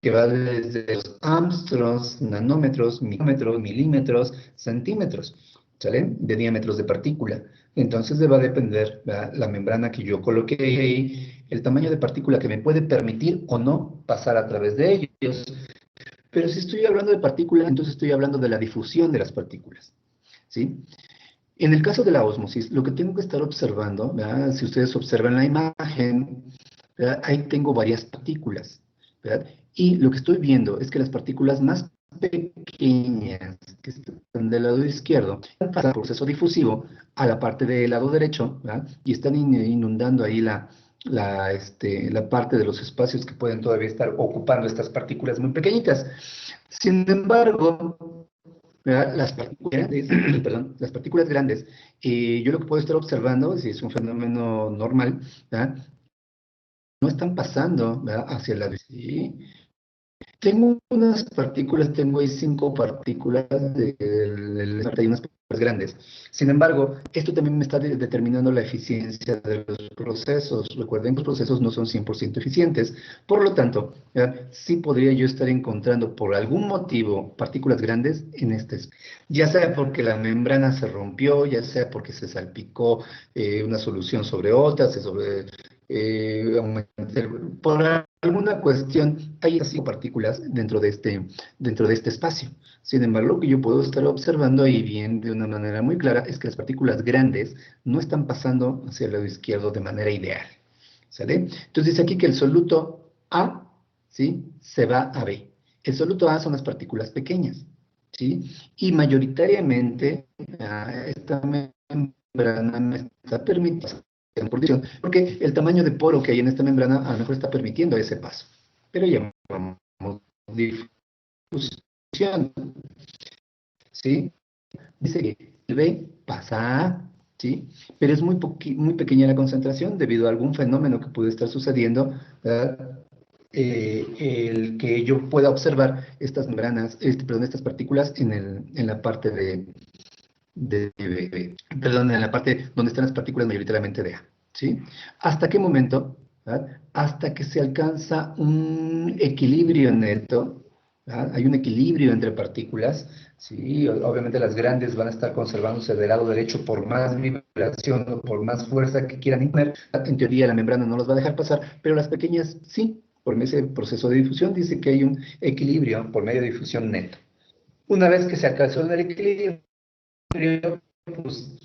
que va desde los angstroms, nanómetros, micrómetros, milímetros, centímetros, ¿sale? De diámetros de partícula. Entonces va a depender, ¿verdad?, la membrana que yo coloqué ahí, el tamaño de partícula que me puede permitir o no pasar a través de ellos. Pero si estoy hablando de partículas, entonces estoy hablando de la difusión de las partículas, ¿sí? En el caso de la ósmosis, lo que tengo que estar observando, ¿verdad?, si ustedes observan la imagen, ¿verdad?, ahí tengo varias partículas, ¿verdad? Y lo que estoy viendo es que las partículas más pequeñas que están del lado izquierdo pasan por proceso difusivo a la parte del lado derecho, ¿verdad?, y están inundando ahí la parte de los espacios que pueden todavía estar ocupando estas partículas muy pequeñitas. Sin embargo, ¿verdad?, las partículas grandes, perdón, las partículas grandes, yo lo que puedo estar observando, si es un fenómeno normal, ¿verdad?, no están pasando, ¿verdad?, hacia la... ¿sí? Tengo unas partículas, tengo ahí 5 partículas hay unas partículas grandes. Sin embargo, esto también me está determinando la eficiencia de los procesos. Recuerden que los procesos no son 100% eficientes. Por lo tanto, sí podría yo estar encontrando por algún motivo partículas grandes en este espacio. Ya sea porque la membrana se rompió, ya sea porque se salpicó una solución sobre otra, por alguna cuestión, hay así partículas dentro de este espacio. Sin embargo, lo que yo puedo estar observando ahí bien de una manera muy clara es que las partículas grandes no están pasando hacia el lado izquierdo de manera ideal, ¿sale? Entonces dice aquí que el soluto A, ¿sí?, se va a B. El soluto A son las partículas pequeñas, ¿sí? Y mayoritariamente esta membrana me está permitiendo, porque el tamaño de poro que hay en esta membrana a lo mejor está permitiendo ese paso. Pero llamamos difusión, ¿sí? Dice que el B pasa a A, ¿sí? Pero es muy pequeña la concentración debido a algún fenómeno que puede estar sucediendo, ¿verdad? El que yo pueda observar estas membranas, estas partículas en la parte perdón, en la parte donde están las partículas mayoritariamente de A, ¿sí? ¿Hasta qué momento? ¿Verdad? Hasta que se alcanza un equilibrio neto, ¿verdad? Hay un equilibrio entre partículas, ¿sí? Obviamente las grandes van a estar conservándose del lado derecho por más vibración o por más fuerza que quieran imponer. En teoría la membrana no los va a dejar pasar, pero las pequeñas sí. Por ese proceso de difusión dice que hay un equilibrio por medio de difusión neto. Una vez que se alcanzó el equilibrio, pues,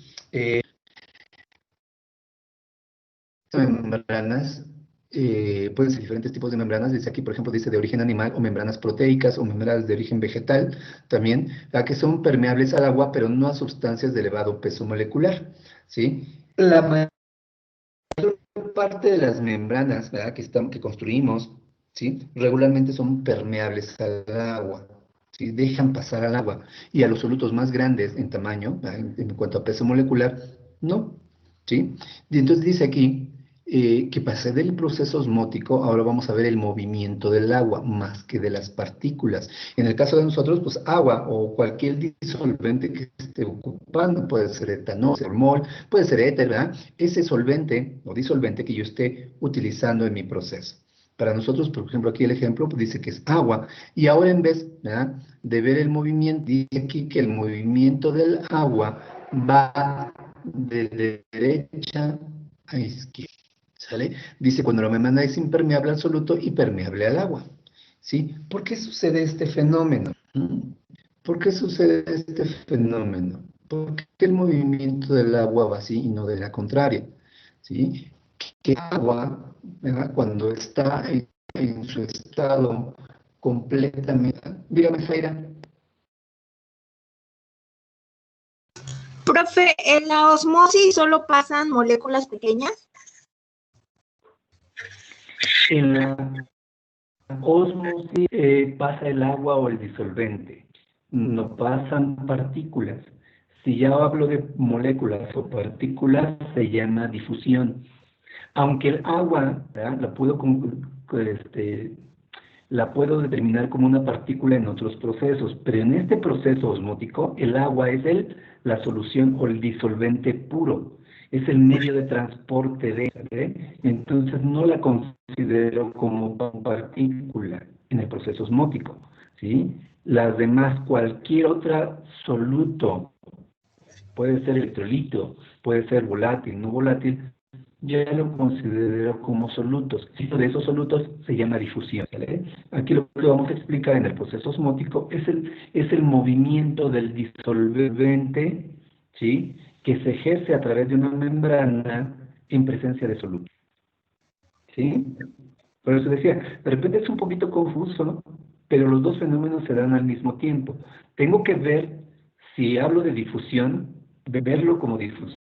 membranas, pueden ser diferentes tipos de membranas. Dice aquí, por ejemplo, dice de origen animal o membranas proteicas o membranas de origen vegetal también, que son permeables al agua, pero no a sustancias de elevado peso molecular, ¿sí? La mayor parte de las membranas, ¿verdad?, que construimos, ¿sí?, regularmente son permeables al agua, ¿sí?, dejan pasar al agua. Y a los solutos más grandes en tamaño, en cuanto a peso molecular, no, ¿sí? Y entonces dice aquí que para hacer el proceso osmótico, ahora vamos a ver el movimiento del agua más que de las partículas. En el caso de nosotros, pues agua o cualquier disolvente que esté ocupando, puede ser etanol, formol, puede ser éter, ¿verdad?, ese solvente o disolvente que yo esté utilizando en mi proceso. Para nosotros, por ejemplo, aquí el ejemplo pues, dice que es agua. Y ahora en vez, ¿verdad?, de ver el movimiento, dice aquí que el movimiento del agua va de derecha a izquierda, ¿sale? Dice cuando la membrana es impermeable al soluto y permeable al agua, ¿sí? ¿Por qué sucede este fenómeno? ¿Por qué sucede este fenómeno? ¿Por qué el movimiento del agua va así y no de la contraria? ¿Sí? Que el agua, ¿verdad?, cuando está en su estado completamente... Dígame, Jaira. Profe, ¿en la osmosis solo pasan moléculas pequeñas? En la osmosis pasa el agua o el disolvente, no pasan partículas. Si ya hablo de moléculas o partículas, se llama difusión. Aunque el agua, ¿verdad?, la puedo determinar como una partícula en otros procesos, pero en este proceso osmótico, el agua es la solución o el disolvente puro, es el medio de transporte de, ¿sabes? Entonces no la considero como partícula, en el proceso osmótico, ¿sí? Las demás, cualquier otro soluto, puede ser electrolito, puede ser volátil, no volátil, ya lo considero como solutos. De esos solutos se llama difusión, ¿vale? Aquí lo que vamos a explicar en el proceso osmótico es el movimiento del disolvente, ¿sí? Que se ejerce a través de una membrana en presencia de soluto, ¿sí? Por eso decía, de repente es un poquito confuso, ¿no? Pero los dos fenómenos se dan al mismo tiempo. Tengo que ver, si hablo de difusión, de verlo como difusión.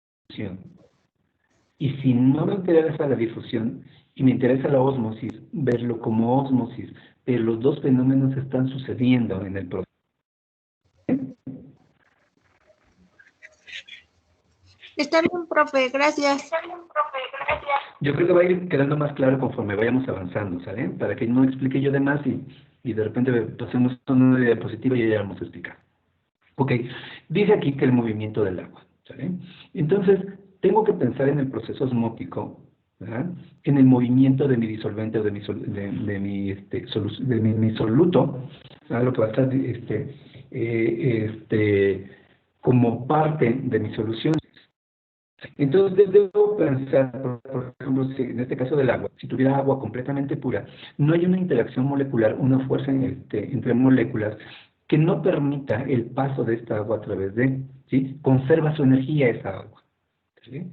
Y si no me interesa la difusión y me interesa la ósmosis, verlo como ósmosis. Pero los dos fenómenos están sucediendo en el proceso. Está bien, profe, gracias. Yo creo que va a ir quedando más claro conforme vayamos avanzando, ¿sale? Para que no explique yo de más y de repente pasemos una diapositiva y ya vamos a explicar. Ok, dice aquí que el movimiento del agua, ¿sale? Entonces, tengo que pensar en el proceso osmótico, ¿verdad? En el movimiento de mi disolvente o de mi soluto, ¿verdad? Lo que va a estar como parte de mi solución. Entonces, debo pensar, por ejemplo, en este caso del agua, si tuviera agua completamente pura, no hay una interacción molecular, una fuerza entre moléculas que no permita el paso de esta agua a través de, ¿sí? Conserva su energía esa agua, ¿sí?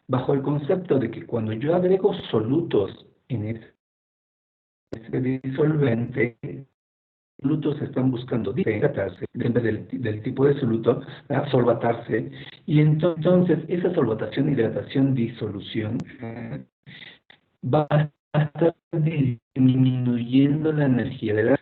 Bajo el concepto de que cuando yo agrego solutos en ese disolvente, solutos están buscando hidratarse, depende del tipo de soluto, solvatarse, y entonces esa solvatación, hidratación, disolución va a estar disminuyendo la energía de la...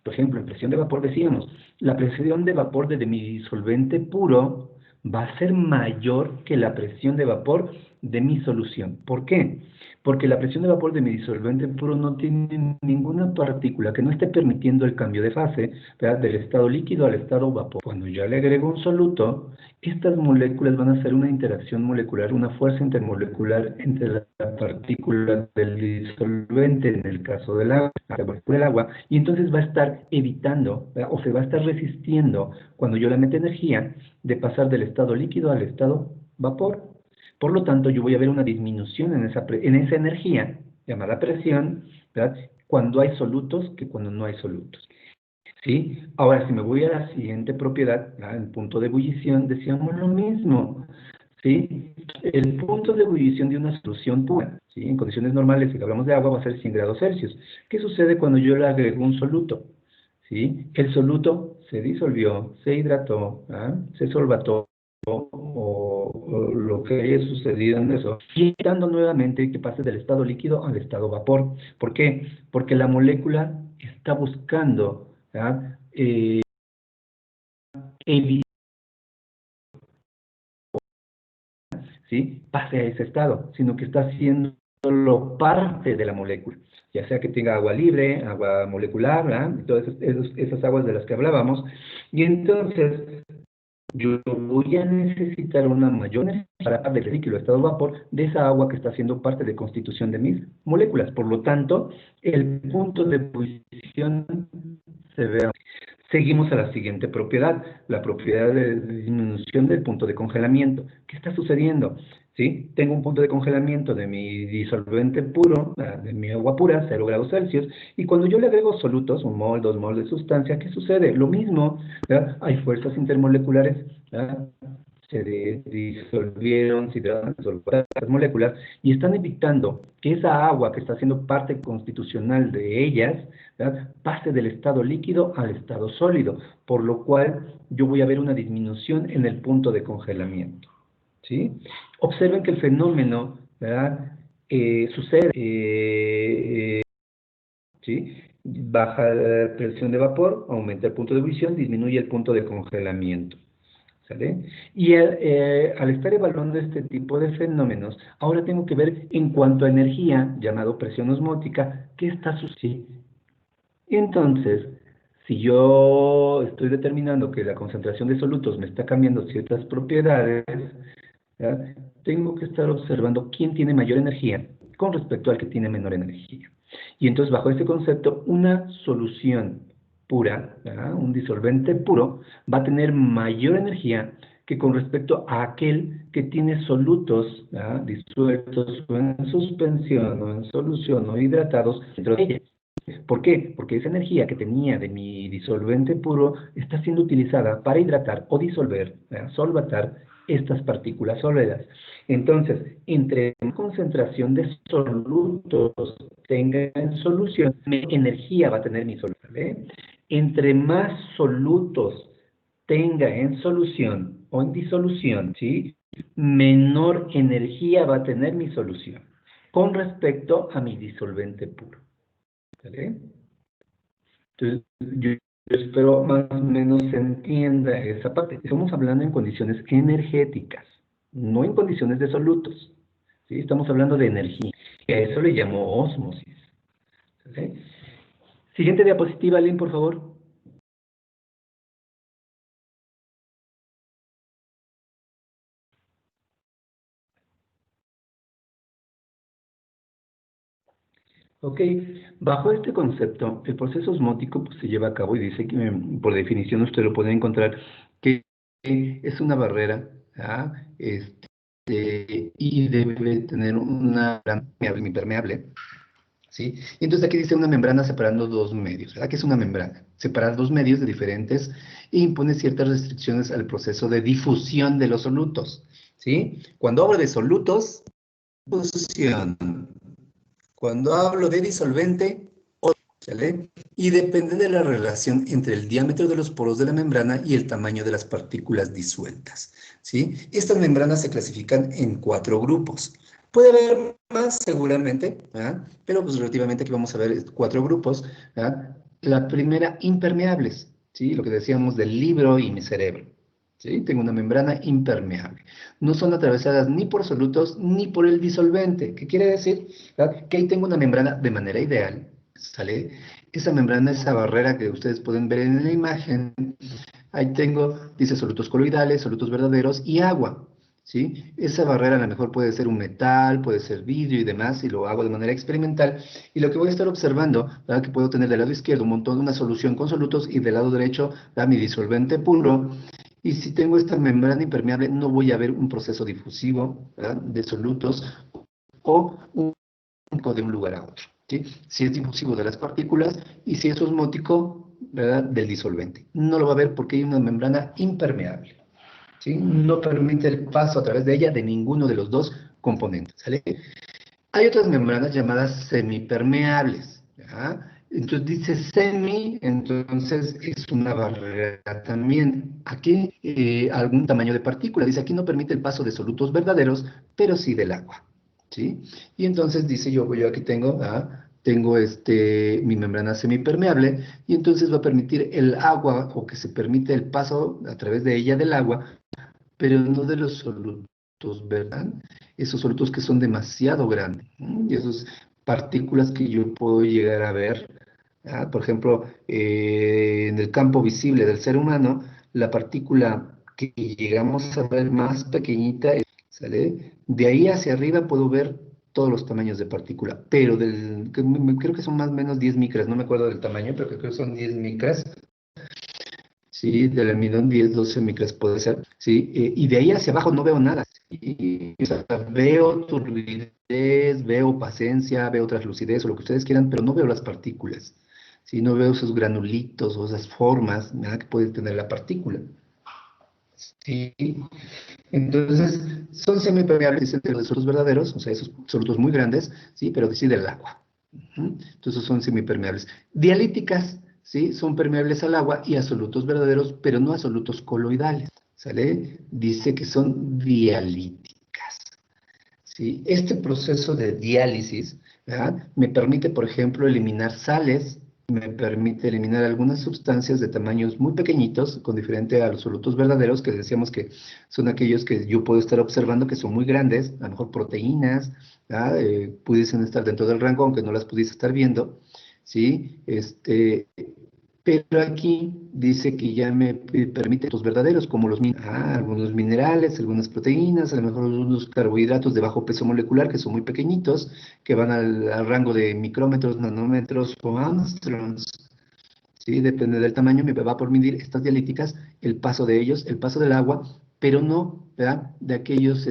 Por ejemplo, en presión de vapor decíamos, la presión de vapor de mi disolvente puro va a ser mayor que la presión de vapor de mi solución. ¿Por qué? Porque la presión de vapor de mi disolvente puro no tiene ninguna partícula que no esté permitiendo el cambio de fase, ¿verdad? Del estado líquido al estado vapor. Cuando yo le agrego un soluto, estas moléculas van a hacer una interacción molecular, una fuerza intermolecular entre las partículas del disolvente, en el caso del agua, y entonces va a estar evitando, ¿verdad? O se va a estar resistiendo, cuando yo le meto energía, de pasar del estado líquido al estado vapor. Por lo tanto, yo voy a ver una disminución en esa energía, llamada presión, ¿verdad? Cuando hay solutos que cuando no hay solutos. ¿Sí? Ahora, si me voy a la siguiente propiedad, el punto de ebullición, decíamos lo mismo. ¿Sí? El punto de ebullición de una solución pura, ¿sí? En condiciones normales, si hablamos de agua, va a ser 100 grados Celsius. ¿Qué sucede cuando yo le agrego un soluto? ¿Sí? El soluto se disolvió, se hidrató, se solvató, o lo que haya sucedido en eso, y dando nuevamente que pase del estado líquido al estado vapor. ¿Por qué? Porque la molécula está buscando, ¿verdad? Evitar, ¿sí? Pase a ese estado, sino que está haciendo parte de la molécula, ya sea que tenga agua libre, agua molecular, ¿verdad? Todas esas aguas de las que hablábamos, y entonces yo voy a necesitar una mayor energía para darle el líquido estado vapor de esa agua que está haciendo parte de constitución de mis moléculas. Por lo tanto, el punto de ebullición se ve. Seguimos a la siguiente propiedad, la propiedad de disminución del punto de congelamiento. ¿Qué está sucediendo? ¿Sí? Tengo un punto de congelamiento de mi disolvente puro, de mi agua pura, 0 grados Celsius, y cuando yo le agrego solutos, 1 mol, 2 mol de sustancia, ¿qué sucede? Lo mismo, ¿verdad? Hay fuerzas intermoleculares, ¿verdad? Se disolvieron, se disolvieron las moléculas y están evitando que esa agua que está siendo parte constitucional de ellas, ¿verdad? Pase del estado líquido al estado sólido, por lo cual yo voy a ver una disminución en el punto de congelamiento. ¿Sí? Observen que el fenómeno, ¿verdad? Sucede, ¿sí? Baja la presión de vapor, aumenta el punto de ebullición, disminuye el punto de congelamiento. ¿Sale? Y al estar evaluando este tipo de fenómenos, ahora tengo que ver en cuanto a energía, llamado presión osmótica, ¿qué está sucediendo? Entonces, si yo estoy determinando que la concentración de solutos me está cambiando ciertas propiedades, ¿ya? Tengo que estar observando quién tiene mayor energía con respecto al que tiene menor energía. Y entonces, bajo este concepto, una solución pura, ¿verdad? Un disolvente puro, va a tener mayor energía que con respecto a aquel que tiene solutos, ¿verdad? Disueltos o en suspensión o en solución o hidratados dentro de ella. ¿Por qué? Porque esa energía que tenía de mi disolvente puro está siendo utilizada para hidratar o disolver, ¿verdad? Solvatar estas partículas sólidas. Entonces, entre más concentración de solutos tenga en solución, más energía va a tener mi solución. ¿Vale? Entre más solutos tenga en solución o en disolución, ¿sí? Menor energía va a tener mi solución con respecto a mi disolvente puro. ¿Vale? Entonces, yo espero más o menos se entienda esa parte. Estamos hablando en condiciones energéticas, no en condiciones de solutos. ¿Sí? Estamos hablando de energía. Y a eso le llamo ósmosis. ¿Vale? Siguiente diapositiva, Lynn, por favor. Ok, bajo este concepto, el proceso osmótico pues, se lleva a cabo y dice que, por definición, usted lo puede encontrar, que es una barrera, ¿ah? Y debe tener una membrana impermeable, ¿sí? Y entonces aquí dice una membrana separando dos medios, ¿verdad? ¿Qué es una membrana? Separar dos medios de diferentes e impone ciertas restricciones al proceso de difusión de los solutos, ¿sí? Cuando hablo de solutos, difusión. Cuando hablo de disolvente, ¿sale? Y depende de la relación entre el diámetro de los poros de la membrana y el tamaño de las partículas disueltas, ¿sí? Estas membranas se clasifican en 4 grupos. Puede haber más seguramente, ¿verdad? Pero pues relativamente aquí vamos a ver 4 grupos, ¿verdad? La primera, impermeables, ¿sí? Lo que decíamos del libro y mi cerebro, ¿sí? Tengo una membrana impermeable. No son atravesadas ni por solutos ni por el disolvente. ¿Qué quiere decir? ¿Verdad? Que ahí tengo una membrana de manera ideal, ¿sale? Esa membrana, esa barrera que ustedes pueden ver en la imagen, ahí tengo, dice solutos coloidales, solutos verdaderos y agua, ¿sí? Esa barrera a lo mejor puede ser un metal, puede ser vidrio y demás, y lo hago de manera experimental. Y lo que voy a estar observando, ¿verdad? Que puedo tener del lado izquierdo un montón, una solución con solutos, y del lado derecho, ¿verdad? Mi disolvente puro. Y si tengo esta membrana impermeable, no voy a ver un proceso difusivo, ¿verdad? De solutos o un de un lugar a otro, ¿sí? Si es difusivo de las partículas y si es osmótico, ¿verdad? Del disolvente. No lo va a ver porque hay una membrana impermeable, ¿sí? No permite el paso a través de ella de ninguno de los dos componentes, ¿sale? Hay otras membranas llamadas semipermeables, ¿ya? Entonces dice semi, entonces es una barrera también. Aquí algún tamaño de partícula. Dice aquí no permite el paso de solutos verdaderos, pero sí del agua, ¿sí? Y entonces dice yo aquí tengo, tengo mi membrana semipermeable y entonces va a permitir el agua o que se permite el paso a través de ella del agua, pero no de los solutos, ¿verdad? Esos solutos que son demasiado grandes, ¿no? Y esas partículas que yo puedo llegar a ver, por ejemplo, en el campo visible del ser humano, la partícula que llegamos a ver más pequeñita, ¿sale? De ahí hacia arriba puedo ver todos los tamaños de partícula, pero creo que son más o menos 10 micras, no me acuerdo del tamaño, pero creo que son 10 micras. Sí, del almidón 10, 12 micras puede ser, sí, y de ahí hacia abajo no veo nada, o sea, veo turbidez, veo paciencia, veo translucidez o lo que ustedes quieran, pero no veo las partículas, sí, no veo esos granulitos o esas formas, nada que puede tener la partícula, sí, entonces son semipermeables, dicen de los solutos verdaderos, o sea, esos solutos muy grandes, sí, pero sí del agua. Entonces son semipermeables. Dialíticas, ¿sí? Son permeables al agua y a solutos verdaderos, pero no a solutos coloidales, ¿sale? Dice que son dialíticas, ¿sí? Este proceso de diálisis, ¿verdad? Me permite, por ejemplo, eliminar sales, me permite eliminar algunas sustancias de tamaños muy pequeñitos, con diferente a los solutos verdaderos, que decíamos que son aquellos que yo puedo estar observando que son muy grandes, a lo mejor proteínas, pudiesen estar dentro del rango, aunque no las pudiese estar viendo, ¿sí? Pero aquí dice que ya me permite los verdaderos, como algunos minerales, algunas proteínas, a lo mejor unos carbohidratos de bajo peso molecular, que son muy pequeñitos, que van al rango de micrómetros, nanómetros o angstroms. ¿Sí? Depende del tamaño, me va a permitir estas dialíticas, el paso de ellos, el paso del agua, pero no, ¿verdad? De aquellos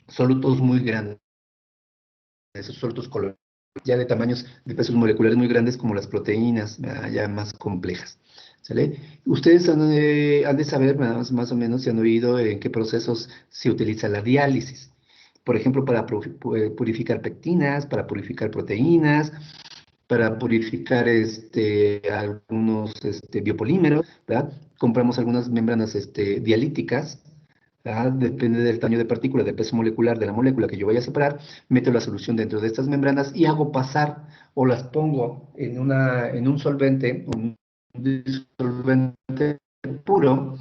solutos muy grandes, esos solutos coloridos, ya de tamaños, de pesos moleculares muy grandes como las proteínas, ¿verdad? Ya más complejas. ¿Sale? Ustedes han de saber más o menos si han oído en qué procesos se utiliza la diálisis. Por ejemplo, para purificar pectinas, para purificar proteínas, para purificar algunos biopolímeros, ¿verdad? Compramos algunas membranas dialíticas, ¿verdad? Depende del tamaño de partícula, del peso molecular de la molécula que yo vaya a separar, meto la solución dentro de estas membranas y hago pasar o las pongo en un solvente, un disolvente puro,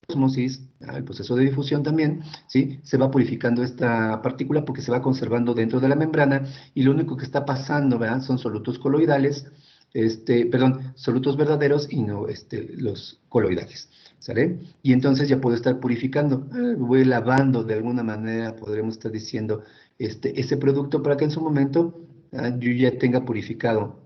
osmosis, el proceso de difusión también, ¿sí? Se va purificando esta partícula porque se va conservando dentro de la membrana y lo único que está pasando, ¿verdad? Son solutos coloidales, perdón, solutos verdaderos y no los coloidales, ¿sale? Y entonces ya puedo estar purificando, voy lavando de alguna manera, podremos estar diciendo, ese producto para que en su momento yo ya tenga purificado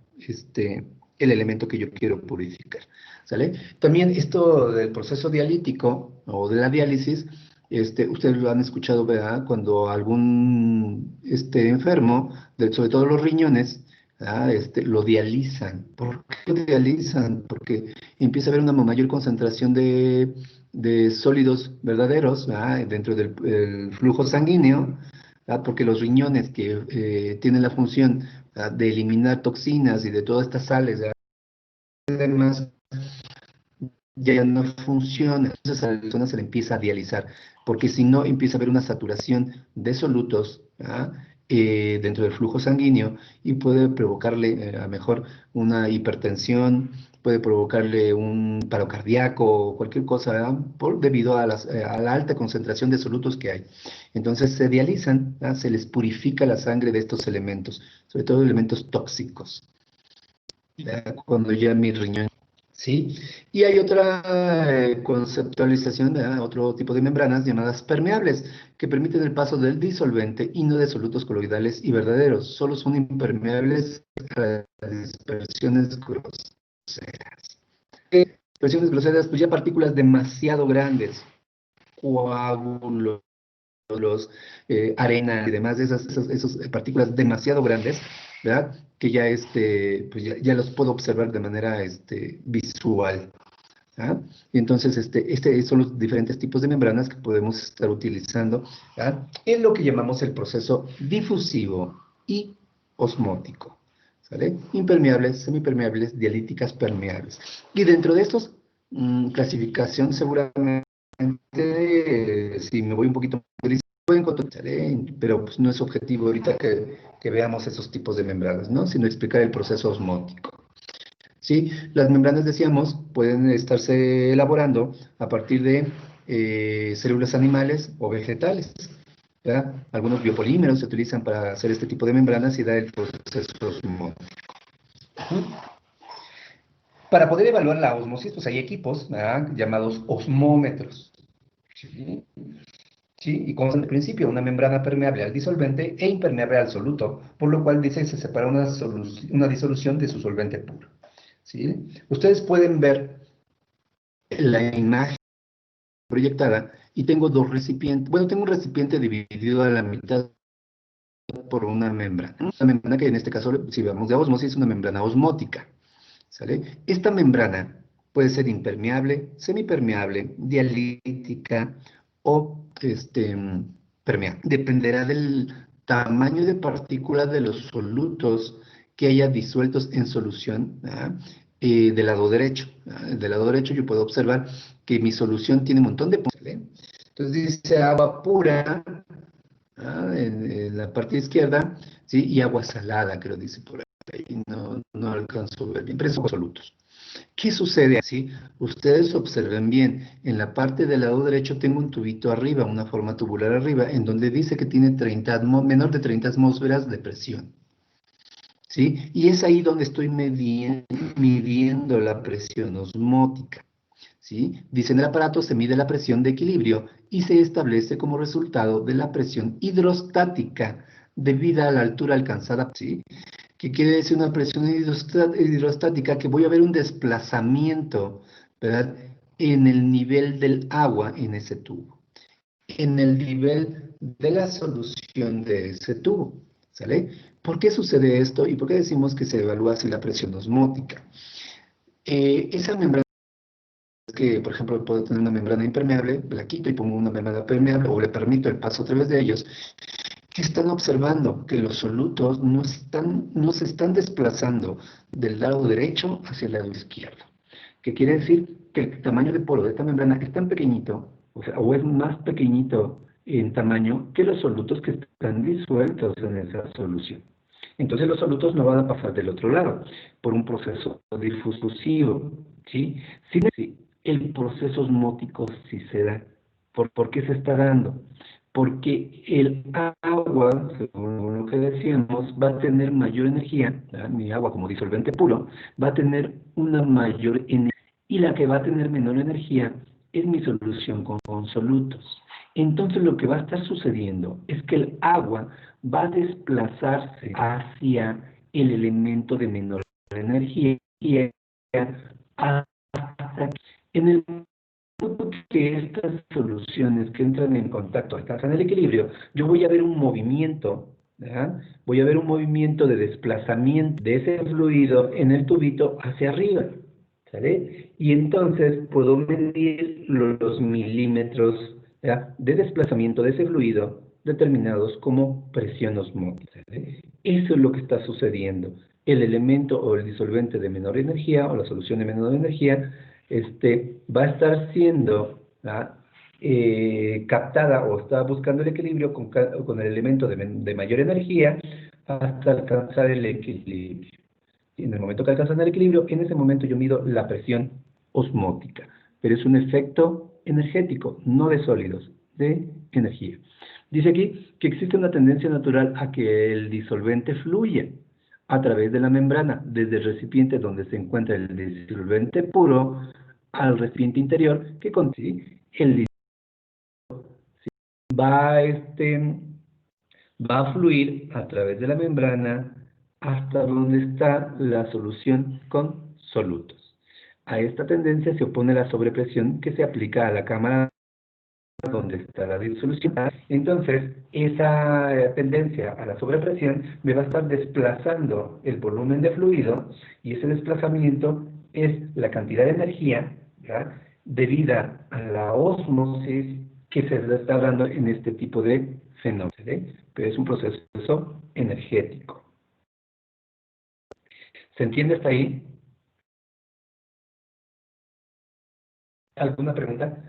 el elemento que yo quiero purificar. ¿Sale? También esto del proceso dialítico o de la diálisis, ustedes lo han escuchado, ¿verdad? Cuando algún enfermo, sobre todo los riñones, ¿verdad? Lo dializan. ¿Por qué lo dializan? Porque empieza a haber una mayor concentración de sólidos verdaderos, ¿verdad? Dentro del flujo sanguíneo, ¿verdad? Porque los riñones que tienen la función, ¿verdad? De eliminar toxinas y de todas estas sales, ¿verdad? Además, ya no funciona. Entonces a la persona se le empieza a dializar, porque si no empieza a haber una saturación de solutos, ¿ah? Dentro del flujo sanguíneo y puede provocarle a lo mejor una hipertensión, puede provocarle un paro cardíaco o cualquier cosa, ¿verdad? Debido a la alta concentración de solutos que hay. Entonces se dializan, ¿ah? Se les purifica la sangre de estos elementos, sobre todo elementos tóxicos. ¿Verdad? Cuando ya mi riñón. ¿Sí? Y hay otra conceptualización de otro tipo de membranas llamadas permeables, que permiten el paso del disolvente y no de solutos coloidales y verdaderos. Solo son impermeables a las dispersiones groseras. Dispersiones groseras, pues ya partículas demasiado grandes, coágulos, arena y demás, esas partículas demasiado grandes, ¿verdad? Que ya, pues ya los puedo observar de manera visual. ¿Ah? Y entonces, son los diferentes tipos de membranas que podemos estar utilizando, ¿ah? En lo que llamamos el proceso difusivo y osmótico. ¿Sale? Impermeables, semipermeables, dialíticas, permeables. Y dentro de estos, clasificación seguramente, si me voy un poquito más, pueden encontrar, ¿sale? Pero pues, no es objetivo ahorita que veamos esos tipos de membranas, ¿no? Sino explicar el proceso osmótico. ¿Sí? Las membranas, decíamos, pueden estarse elaborando a partir de células animales o vegetales, ¿verdad? Algunos biopolímeros se utilizan para hacer este tipo de membranas y dar el proceso osmótico. Para poder evaluar la osmosis, pues hay equipos, ¿verdad? Llamados osmómetros. ¿Sí? ¿Sí? Y como en el principio, una membrana permeable al disolvente e impermeable al soluto, por lo cual dice se separa una disolución de su solvente puro. ¿Sí? Ustedes pueden ver la imagen proyectada y tengo dos recipientes. Bueno, tengo un recipiente dividido a la mitad por una membrana. Una membrana que en este caso, si vamos de osmosis, es una membrana osmótica. ¿Sale? Esta membrana puede ser impermeable, semipermeable, dialítica o permeable. Dependerá del tamaño de partículas de los solutos que haya disueltos en solución, del lado derecho. Del lado derecho yo puedo observar que mi solución tiene un montón de puntos. ¿Vale? Entonces dice agua pura, en la parte izquierda, ¿sí? Y agua salada, creo dice por ahí. No alcanzo a ver bien, pero son absolutos. ¿Qué sucede así? Ustedes observen bien, en la parte del lado derecho tengo un tubito arriba, una forma tubular arriba, en donde dice que tiene menor de 30 atmósferas de presión. ¿Sí? Y es ahí donde estoy midiendo midiendo la presión osmótica. ¿Sí? Dice, en el aparato se mide la presión de equilibrio y se establece como resultado de la presión hidrostática debida a la altura alcanzada, ¿sí? ¿Qué quiere decir una presión hidrostática? Que voy a ver un desplazamiento, ¿verdad? En el nivel del agua en ese tubo, en el nivel de la solución de ese tubo, ¿sale? ¿Por qué sucede esto y por qué decimos que se evalúa así la presión osmótica? Esa membrana que, por ejemplo, puedo tener una membrana impermeable, la quito y pongo una membrana permeable o le permito el paso a través de ellos, que están observando que los solutos no se están desplazando del lado derecho hacia el lado izquierdo. ¿Qué quiere decir? Que el tamaño de poro de esta membrana es tan pequeñito, o sea, o es más pequeñito en tamaño que los solutos que están disueltos en esa solución. Entonces los solutos no van a pasar del otro lado, por un proceso difusivo, ¿sí? Sí, el proceso osmótico sí se da. ¿Por qué se está dando? Porque el agua, según lo que decíamos, va a tener mayor energía, ¿verdad? Mi agua como disolvente puro, va a tener una mayor energía, y la que va a tener menor energía es mi solución con solutos. Entonces lo que va a estar sucediendo es que el agua va a desplazarse hacia el elemento de menor energía hasta en el momento que estas soluciones que entran en contacto alcanzan el equilibrio, yo voy a ver un movimiento, ¿verdad? Voy a ver un movimiento de desplazamiento de ese fluido en el tubito hacia arriba, ¿sale? Y entonces puedo medir los milímetros, ¿verdad?, de desplazamiento de ese fluido determinados como presión osmótica, ¿sale? Eso es lo que está sucediendo. El elemento o el disolvente de menor energía o la solución de menor energía va a estar siendo, ¿verdad?, captada o está buscando el equilibrio con el elemento de mayor energía hasta alcanzar el equilibrio. Y en el momento que alcanzan el equilibrio, en ese momento yo mido la presión osmótica. Pero es un efecto energético, no de sólidos, de energía. Dice aquí que existe una tendencia natural a que el disolvente fluya a través de la membrana, desde el recipiente donde se encuentra el disolvente puro al recipiente interior que contiene el va, va a fluir a través de la membrana hasta donde está la solución con solutos. A esta tendencia se opone la sobrepresión que se aplica a la cámara donde está la disolución. Entonces, esa tendencia a la sobrepresión me va a estar desplazando el volumen de fluido, y ese desplazamiento es la cantidad de energía, ¿ya?, debida a la ósmosis que se está dando en este tipo de fenómenos, ¿sí? Pero es un proceso energético. ¿Se entiende hasta ahí? ¿Alguna pregunta?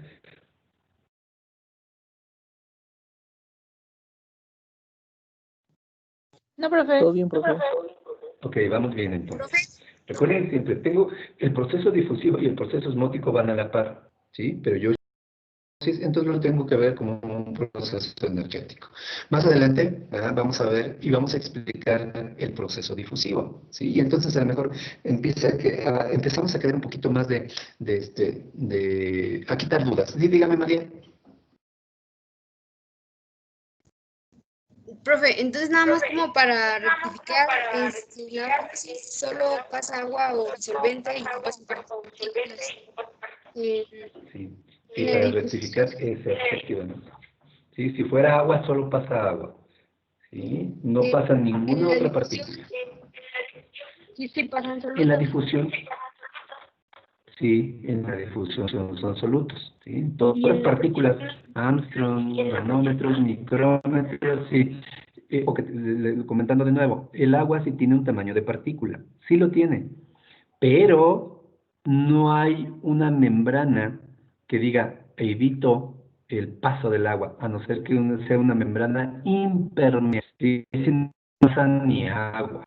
No, profe. Todo bien, profe. Ok, vamos bien entonces. Recuerden siempre, el proceso difusivo y el proceso osmótico van a la par, ¿sí? Pero yo entonces lo tengo que ver como un proceso energético. Más adelante, ¿verdad?, vamos a ver y vamos a explicar el proceso difusivo, ¿sí? Y entonces a lo mejor empezamos a crear un poquito más a quitar dudas. Sí, dígame, María. Profe, entonces nada más como para rectificar, la ósmosis solo pasa agua o disolvente y no pasa partículas. Sí, y para rectificar es efectivamente. ¿Sí? Si fuera agua, solo pasa agua, ¿sí? No pasa ninguna otra partícula. Sí, pasan solo. En la difusión, sí, en la difusión son solutos, ¿sí? Todas las partículas, Armstrong, nanómetros, micrómetros, sí. Comentando de nuevo, el agua sí tiene un tamaño de partícula, sí lo tiene, pero no hay una membrana que diga evito el paso del agua, a no ser que sea una membrana impermeable, ¿sí? No pasa ni agua,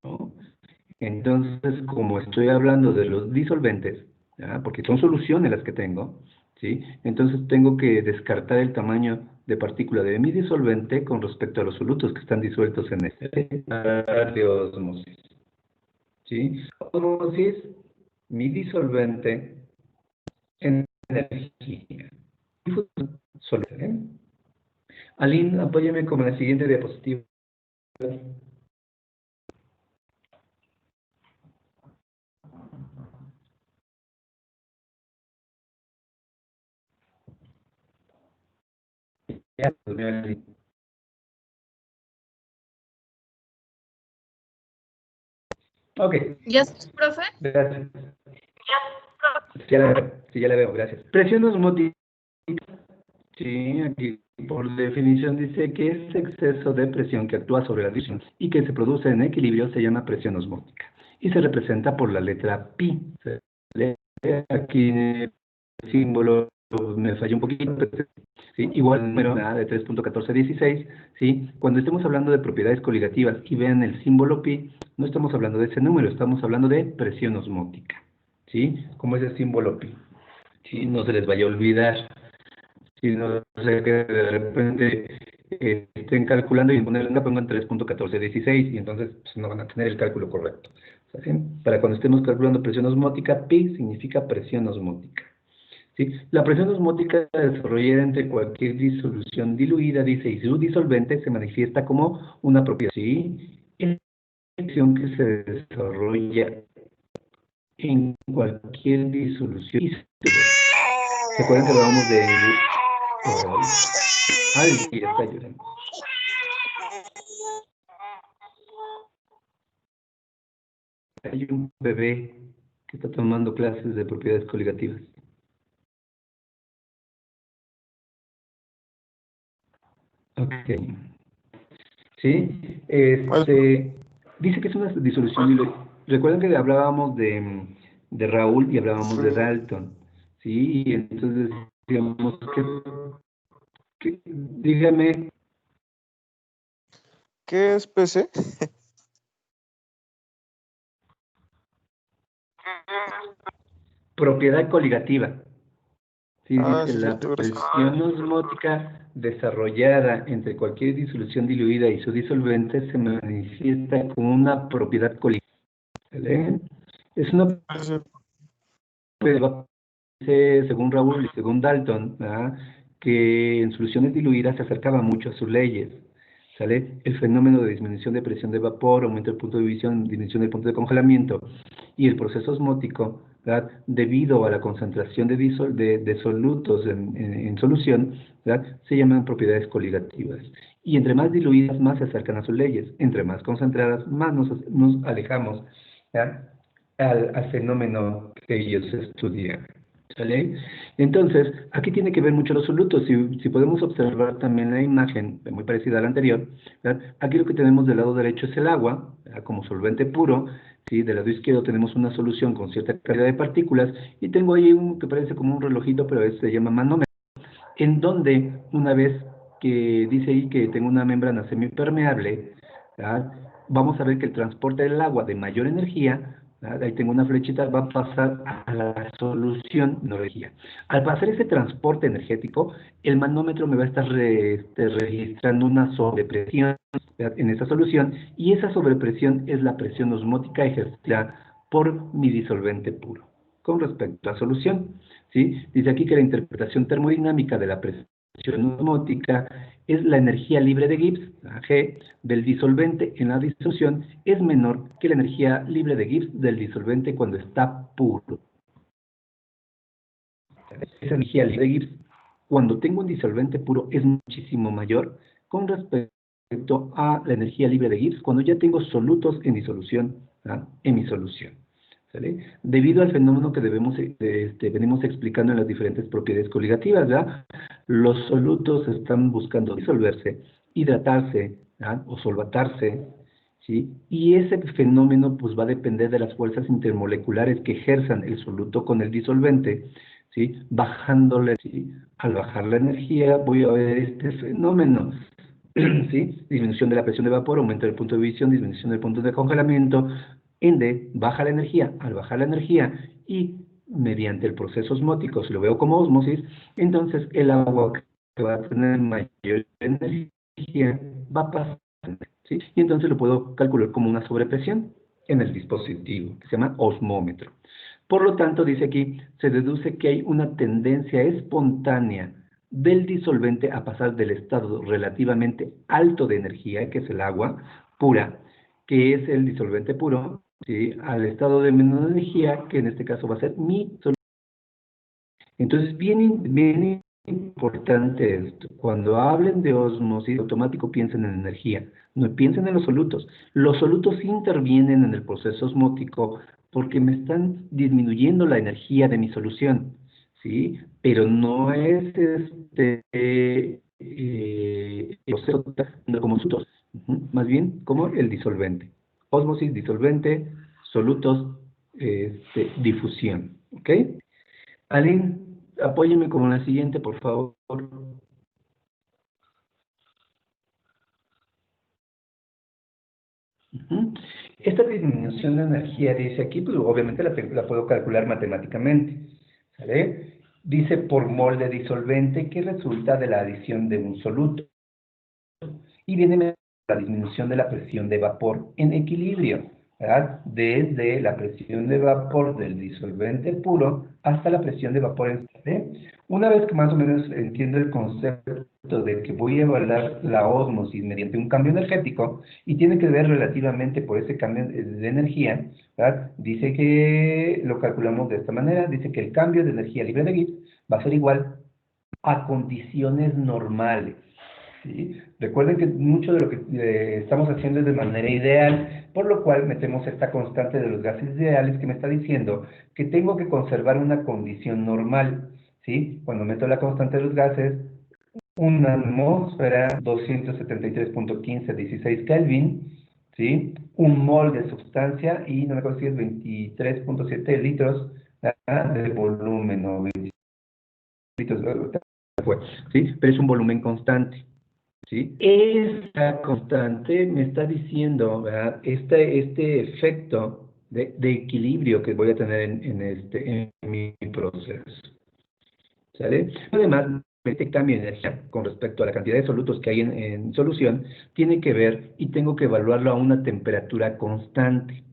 ¿no? Entonces, como estoy hablando de los disolventes, ¿ya?, porque son soluciones las que tengo, ¿sí?, entonces tengo que descartar el tamaño de partícula de mi disolvente con respecto a los solutos que están disueltos en este de osmosis. ¿sí? Osmosis, mi disolvente, energía. Solvente. Aline, apóyame con la siguiente diapositiva. Ya, Aline. Ok. ¿Ya estás, profe? Gracias. Sí, ya la veo, gracias. Presión osmótica. Sí, aquí por definición dice que es exceso de presión que actúa sobre la visión y que se produce en equilibrio se llama presión osmótica y se representa por la letra pi. Se lee aquí el símbolo me falló un poquito, pero sí, igual el número de 3.1416, ¿sí? Cuando estemos hablando de propiedades coligativas y vean el símbolo pi, no estamos hablando de ese número, estamos hablando de presión osmótica, ¿sí? Como es el símbolo pi. Sí, no se les vaya a olvidar. Si no sé que de repente estén calculando y pongan 3.1416 y entonces pues, no van a tener el cálculo correcto. O sea, ¿sí? Para cuando estemos calculando presión osmótica, pi significa presión osmótica. ¿Sí? La presión osmótica desarrollada entre cualquier disolución diluida, dice, y su disolvente se manifiesta como una propiedad. ¿Sí? Es la presión que se desarrolla en cualquier disolución. ¿Se acuerdan que hablábamos de... Alguien está llorando. Hay un bebé que está tomando clases de propiedades coligativas. Ok. Sí, dice que es una disolución. Recuerden que hablábamos de Raúl y hablábamos de Dalton. Sí, y entonces, digamos dígame. ¿Qué es PC? Propiedad coligativa. Sí, dice Sí, la cierto, gracias. presión osmótica desarrollada entre cualquier disolución diluida y su disolvente se manifiesta como una propiedad coligativa. ¿Vale? Es una Gracias. propiedad, según Raúl y según Dalton, ¿verdad? Que en soluciones diluidas se acercaba mucho a sus leyes. ¿Sale? El fenómeno de disminución de presión de vapor, aumento del punto de visión, disminución del punto de congelamiento y el proceso osmótico, ¿verdad? Debido a la concentración de solutos en solución, ¿verdad? Se llaman propiedades coligativas. Y entre más diluidas, más se acercan a sus leyes. Entre más concentradas, más nos alejamos, ¿verdad? Al fenómeno que ellos estudian. ¿Sale? Entonces, aquí tiene que ver mucho los solutos. Si podemos observar también la imagen, muy parecida a la anterior, ¿verdad? Aquí lo que tenemos del lado derecho es el agua, ¿verdad? Como solvente puro, ¿sí? Del lado izquierdo tenemos una solución con cierta cantidad de partículas, y tengo ahí un que parece como un relojito, pero se llama manómetro, en donde una vez que dice ahí que tengo una membrana semipermeable, ¿verdad? Vamos a ver que el transporte del agua de mayor energía, ¿verdad? Ahí tengo una flechita, va a pasar a la solución de energía. Al pasar ese transporte energético, el manómetro me va a estar registrando una sobrepresión, ¿verdad? En esa solución, y esa sobrepresión es la presión osmótica ejercida por mi disolvente puro. Con respecto a la solución, ¿sí? Dice aquí que la interpretación termodinámica de la presión osmótica es la energía libre de Gibbs, la G, del disolvente en la disolución es menor que la energía libre de Gibbs del disolvente cuando está puro. Esa energía libre de Gibbs, cuando tengo un disolvente puro, es muchísimo mayor con respecto a la energía libre de Gibbs cuando ya tengo solutos en disolución, ¿verdad? En mi solución. ¿Sale? Debido al fenómeno que venimos explicando en las diferentes propiedades coligativas, ¿verdad? Los solutos están buscando disolverse, hidratarse, ¿verdad? O solvatarse, ¿sí? Y ese fenómeno pues va a depender de las fuerzas intermoleculares que ejerzan el soluto con el disolvente, ¿sí? Bajándole, ¿sí? Al bajar la energía voy a ver este fenómeno, ¿sí? Disminución de la presión de vapor, aumento del punto de visión, disminución del punto de congelamiento, ende, baja la energía. Al bajar la energía y mediante el proceso osmótico, si lo veo como osmosis, entonces el agua que va a tener mayor energía va a pasar, ¿sí? Y entonces lo puedo calcular como una sobrepresión. en el dispositivo, que se llama osmómetro. Por lo tanto, dice aquí, se deduce que hay una tendencia espontánea del disolvente a pasar del estado relativamente alto de energía, que es el agua pura, que es el disolvente puro, ¿sí?, al estado de menor energía, que en este caso va a ser mi solvente. Entonces, bien importante esto. Cuando hablen de osmosis, automático piensen en energía, no piensen en los solutos. Los solutos intervienen en el proceso osmótico porque me están disminuyendo la energía de mi solución, ¿sí? Pero no es el proceso como solutos, más bien como el disolvente. Osmosis, disolvente, solutos, difusión, ¿ok? Aline, apóyeme con la siguiente, por favor. Esta disminución de energía, dice aquí, pues obviamente la puedo calcular matemáticamente, ¿sale? Dice por mol de disolvente que resulta de la adición de un soluto. Y viene la disminución de la presión de vapor en equilibrio, ¿verdad? Desde la presión de vapor del disolvente puro hasta la presión de vapor en ¿sí? Una vez que más o menos entiendo el concepto de que voy a evaluar la ósmosis mediante un cambio energético y tiene que ver relativamente por ese cambio de energía, ¿verdad? Dice que lo calculamos de esta manera, dice que el cambio de energía libre de Gibbs va a ser igual a condiciones normales. ¿Sí? Recuerden que mucho de lo que estamos haciendo es de manera ideal, por lo cual metemos esta constante de los gases ideales que me está diciendo que tengo que conservar una condición normal, ¿sí? Cuando meto la constante de los gases, una atmósfera, 273.1516 Kelvin, ¿sí? Un mol de sustancia y no me acuerdo si es 23.7 litros de volumen o 20 litros, ¿sí? Pero es un volumen constante. ¿Sí? Esta constante me está diciendo, ¿verdad? Este efecto de equilibrio que voy a tener en mi proceso. ¿Sale? Además, este cambio de energía con respecto a la cantidad de solutos que hay en solución tiene que ver y tengo que evaluarlo a una temperatura constante.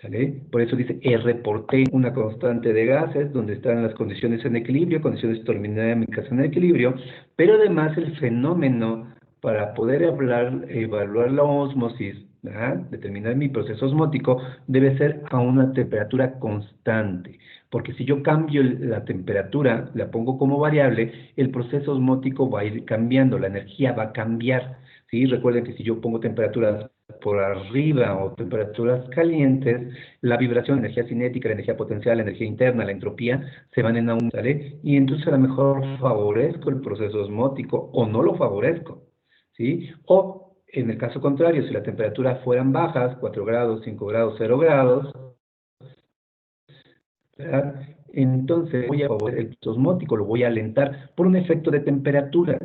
¿Sale? Por eso dice R por T, una constante de gases, donde están las condiciones en equilibrio, condiciones termodinámicas en equilibrio, pero además el fenómeno para poder evaluar la ósmosis, ¿verdad?, determinar mi proceso osmótico, debe ser a una temperatura constante, porque si yo cambio la temperatura, la pongo como variable, el proceso osmótico va a ir cambiando, la energía va a cambiar, ¿sí? Recuerden que si yo pongo temperaturas por arriba o temperaturas calientes, la vibración, la energía cinética, la energía potencial, la energía interna, la entropía, se van en aumento, ¿sale? Y entonces a lo mejor favorezco el proceso osmótico o no lo favorezco, ¿sí? O en el caso contrario, si la temperatura fueran bajas, 4 grados, 5 grados, 0 grados, ¿verdad?, entonces voy a favorecer el proceso osmótico, lo voy a alentar por un efecto de temperatura,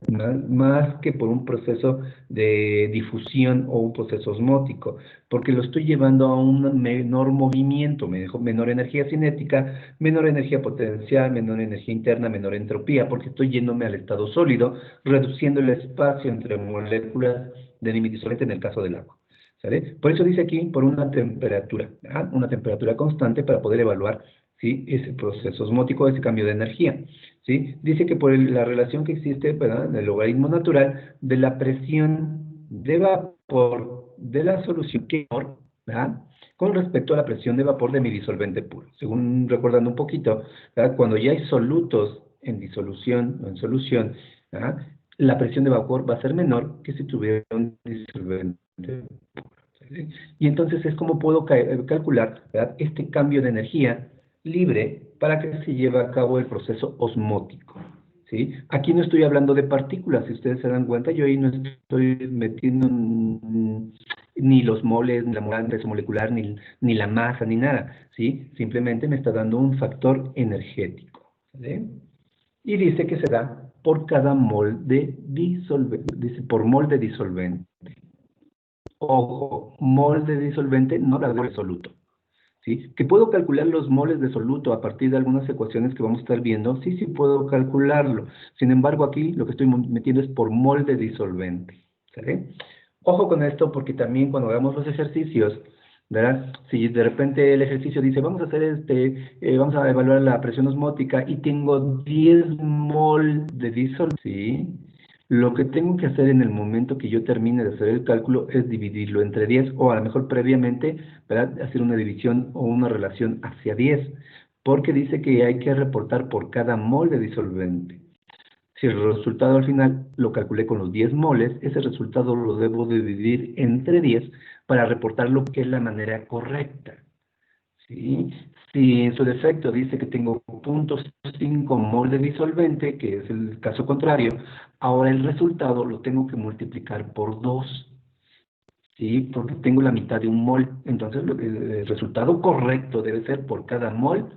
más que por un proceso de difusión o un proceso osmótico, porque lo estoy llevando a un menor movimiento, menor energía cinética, menor energía potencial, menor energía interna, menor entropía, porque estoy yéndome al estado sólido, reduciendo el espacio entre moléculas de mi disolvente en el caso del agua. ¿Sale? Por eso dice aquí, por una temperatura, ¿verdad?, una temperatura constante para poder evaluar, ¿sí?, ese proceso osmótico, ese cambio de energía, ¿sí? Dice que por la relación que existe, ¿verdad?, del logaritmo natural de la presión de vapor de la solución que ¿verdad?, con respecto a la presión de vapor de mi disolvente puro. Según recordando un poquito, ¿verdad?, cuando ya hay solutos en disolución o en solución, ¿verdad?, la presión de vapor va a ser menor que si tuviera un disolvente puro, ¿sí? Y entonces es como puedo calcular, ¿verdad?, este cambio de energía libre para que se lleve a cabo el proceso osmótico, ¿sí? Aquí no estoy hablando de partículas, si ustedes se dan cuenta, yo ahí no estoy metiendo ni los moles, ni la peso molecular, ni la masa, ni nada, ¿sí? Simplemente me está dando un factor energético, ¿sí? Y dice que se da por cada mol de disolvente, dice por mol de disolvente. Ojo, mol de disolvente no da de soluto, ¿sí? Que puedo calcular los moles de soluto a partir de algunas ecuaciones que vamos a estar viendo, sí puedo calcularlo. Sin embargo, aquí lo que estoy metiendo es por mol de disolvente, ¿sale? Ojo con esto porque también cuando hagamos los ejercicios, ¿verdad? Si de repente el ejercicio dice, vamos a hacer vamos a evaluar la presión osmótica y tengo 10 mol de disolvente, ¿sí? Lo que tengo que hacer en el momento que yo termine de hacer el cálculo es dividirlo entre 10 o a lo mejor previamente, ¿verdad? Hacer una división o una relación hacia 10, porque dice que hay que reportar por cada mol de disolvente. Si el resultado al final lo calculé con los 10 moles, ese resultado lo debo dividir entre 10 para reportar lo que es la manera correcta, ¿sí? Si en su defecto dice que tengo 0.5 mol de disolvente, que es el caso contrario, ahora el resultado lo tengo que multiplicar por 2, ¿sí? Porque tengo la mitad de un mol. Entonces el resultado correcto debe ser por cada mol,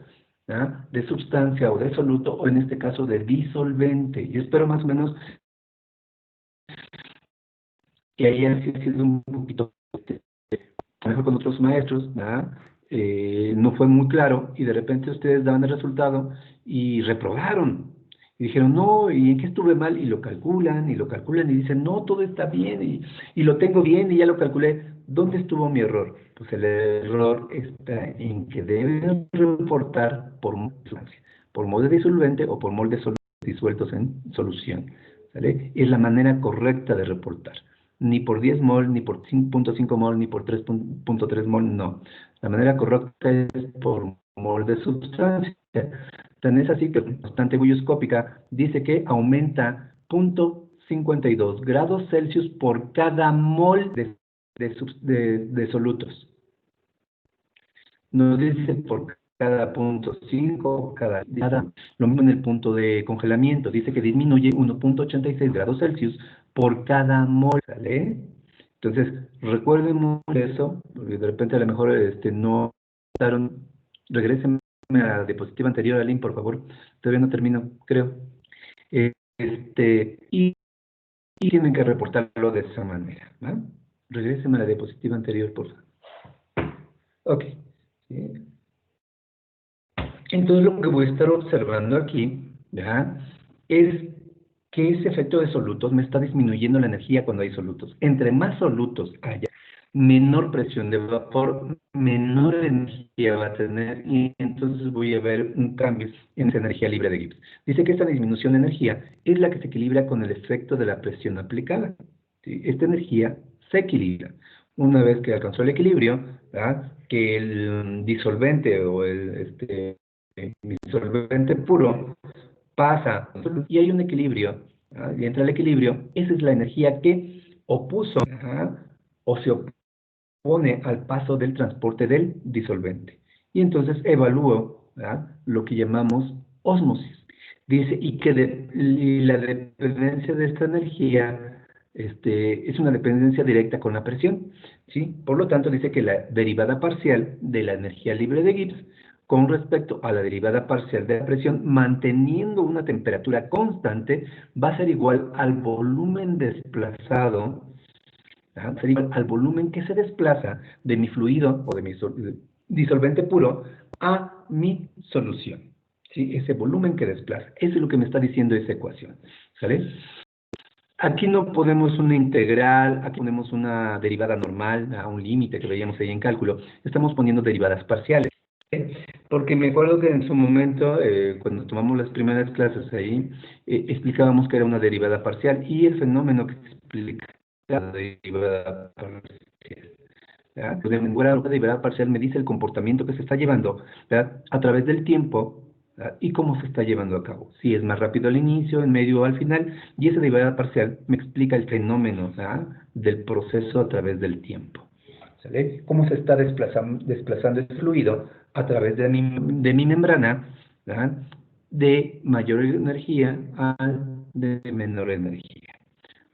¿ah?, de sustancia o de soluto, o en este caso de disolvente. Yo espero más o menos que haya sido un poquito mejor con otros maestros, ¿verdad? No fue muy claro y de repente ustedes daban el resultado y reprobaron. Y dijeron, no, ¿y en qué estuve mal? Y lo calculan y dicen, no, todo está bien y lo tengo bien y ya lo calculé. ¿Dónde estuvo mi error? Pues el error está en que deben reportar por mol de sustancia, por mol de disolvente o por mol de solutos disueltos en solución, ¿sale? Es la manera correcta de reportar. Ni por 10 mol, ni por 5.5 mol, ni por 3.3 mol, no. La manera correcta es por mol de sustancia. Tan es así que la constante bulloscópica dice que aumenta 0.52 grados Celsius por cada mol de solutos. No dice por cada 0.5, lo mismo en el punto de congelamiento, dice que disminuye 1.86 grados Celsius por cada mol, ¿sale? Entonces, recuerden mucho eso, porque de repente a lo mejor no notaron. Regresen a la diapositiva anterior, Aline, por favor. Todavía no termino, creo. Eh, y tienen que reportarlo de esa manera, ¿va? Regresen a la diapositiva anterior, por favor. Ok. ¿Sí? Entonces lo que voy a estar observando aquí, ¿ya?, es que ese efecto de solutos me está disminuyendo la energía cuando hay solutos. Entre más solutos haya, menor presión de vapor, menor energía va a tener y entonces voy a ver un cambio en esa energía libre de Gibbs. Dice que esta disminución de energía es la que se equilibra con el efecto de la presión aplicada, ¿sí? Esta energía se equilibra. Una vez que alcanzó el equilibrio, ¿verdad?, que el disolvente o el disolvente puro pasa y hay un equilibrio, ¿ah? Y entra el equilibrio, esa es la energía que opuso, ¿ah?, o se opone al paso del transporte del disolvente. Y entonces evalúo, ¿ah?, lo que llamamos ósmosis. Dice, y la dependencia de esta energía es una dependencia directa con la presión, ¿sí? Por lo tanto, dice que la derivada parcial de la energía libre de Gibbs con respecto a la derivada parcial de la presión, manteniendo una temperatura constante, va a ser igual al volumen desplazado, ¿ah?, ser igual al volumen que se desplaza de mi fluido o de mi disolvente puro a mi solución. ¿Sí? Ese volumen que desplaza. Eso es lo que me está diciendo esa ecuación. ¿Sale? Aquí no ponemos una integral, aquí ponemos una derivada normal, a un límite que veíamos ahí en cálculo. Estamos poniendo derivadas parciales. Porque me acuerdo que en su momento, cuando tomamos las primeras clases ahí, explicábamos que era una derivada parcial y el fenómeno que explica la derivada parcial, ¿verdad? La derivada parcial me dice el comportamiento que se está llevando, ¿verdad?, a través del tiempo, ¿verdad?, y cómo se está llevando a cabo. Si es más rápido al inicio, en medio o al final, y esa derivada parcial me explica el fenómeno, ¿verdad?, del proceso a través del tiempo. ¿Sale? Cómo se está desplazando el fluido a través de mi membrana, ¿verdad?, de mayor energía a de menor energía.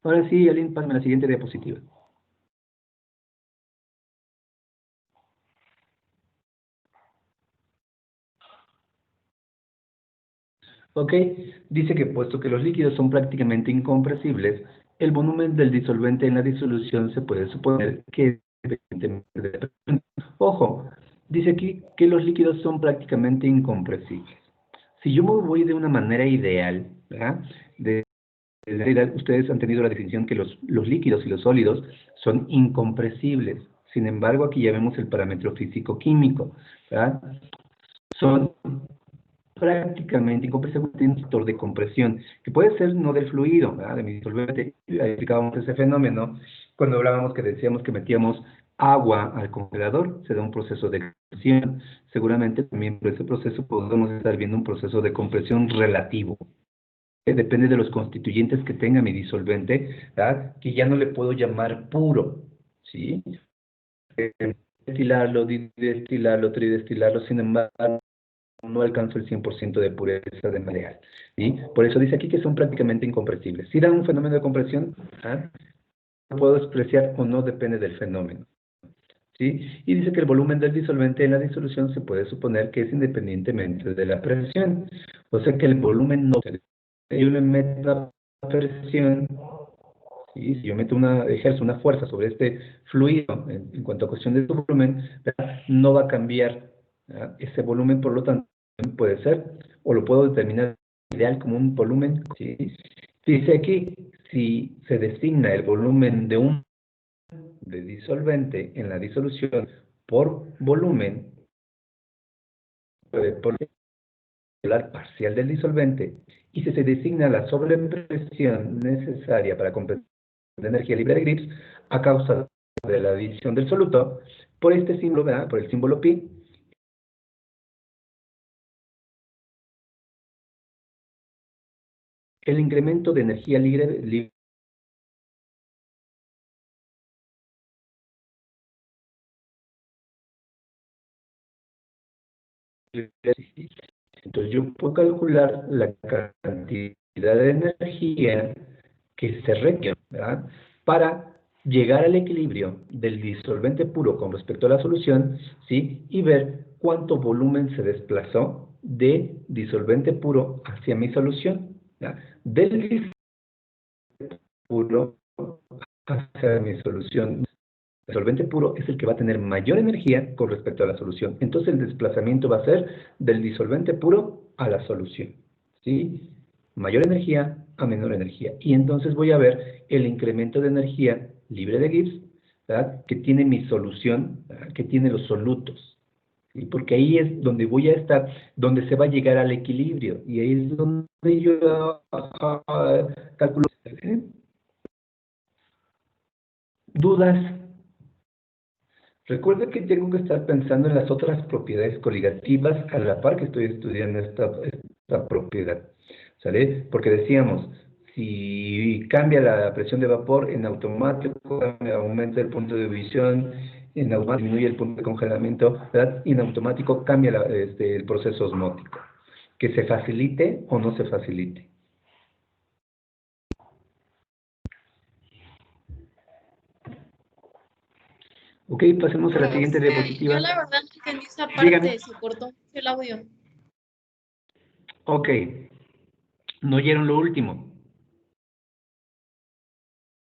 Ahora sí, Aline, pásame a la siguiente diapositiva. Ok, dice que puesto que los líquidos son prácticamente incompresibles, el volumen del disolvente en la disolución se puede suponer que ojo, dice aquí que los líquidos son prácticamente incompresibles. Si yo me voy de una manera ideal, ¿verdad?, ustedes han tenido la definición que los líquidos y los sólidos son incompresibles, Sin embargo, aquí ya vemos el parámetro físico-químico, ¿verdad? Son prácticamente incompresibles, tiene un factor de compresión, que puede ser no del fluido, ¿verdad? De mi disolvente. Ahí explicábamos ese fenómeno cuando hablábamos que decíamos que metíamos agua al congelador, se da un proceso de compresión. Seguramente también por ese proceso podemos estar viendo un proceso de compresión relativo. Depende de los constituyentes que tenga mi disolvente, ¿verdad? Que ya no le puedo llamar puro, ¿sí? Destilarlo, destilarlo, tridestilarlo, sin embargo, no alcanzo el 100% de pureza de mareal, ¿sí? Por eso dice aquí que son prácticamente incompresibles. Si da un fenómeno de compresión, ¿ah? Puedo despreciar o no, depende del fenómeno, ¿sí? Y dice que el volumen del disolvente en la disolución se puede suponer que es independientemente de la presión. O sea que el volumen no... Yo le meto la presión, ¿sí? Si yo ejerzo una fuerza sobre este fluido en cuanto a cuestión de su volumen, ¿verdad? No va a cambiar, ¿verdad? Ese volumen, por lo tanto, puede ser, o lo puedo determinar ideal como un volumen, ¿sí? Dice aquí, si se designa el volumen de disolvente en la disolución por volumen, por molar parcial del disolvente, y si se designa la sobrepresión necesaria para compensar la energía libre de Gibbs a causa de la adición del soluto, por este símbolo, ¿verdad? Por el símbolo pi, el incremento de energía libre entonces yo puedo calcular la cantidad de energía que se requiere, ¿verdad? Para llegar al equilibrio del disolvente puro con respecto a la solución, ¿sí? Y ver cuánto volumen se desplazó de disolvente puro hacia mi solución, ¿verdad? Del disolvente puro hacia mi solución. El solvente puro es el que va a tener mayor energía con respecto a la solución. Entonces el desplazamiento va a ser del disolvente puro a la solución, ¿sí? Mayor energía a menor energía. Y entonces voy a ver el incremento de energía libre de Gibbs, ¿verdad? Que tiene mi solución, ¿verdad? Que tiene los solutos. ¿Sí? Porque ahí es donde voy a estar, donde se va a llegar al equilibrio. Y ahí es donde yo calculo. ¿Sí? ¿Dudas? Recuerda que tengo que estar pensando en las otras propiedades coligativas a la par que estoy estudiando esta propiedad, ¿sale? Porque decíamos, si cambia la presión de vapor, en automático aumenta el punto de ebullición, en automático disminuye el punto de congelamiento, ¿verdad? Y en automático cambia el proceso osmótico. Que se facilite o no se facilite. Ok, pasemos a la siguiente diapositiva. Yo la verdad no entendí esa parte, Dígame. se cortó mucho el audio. Ok, no oyeron lo último.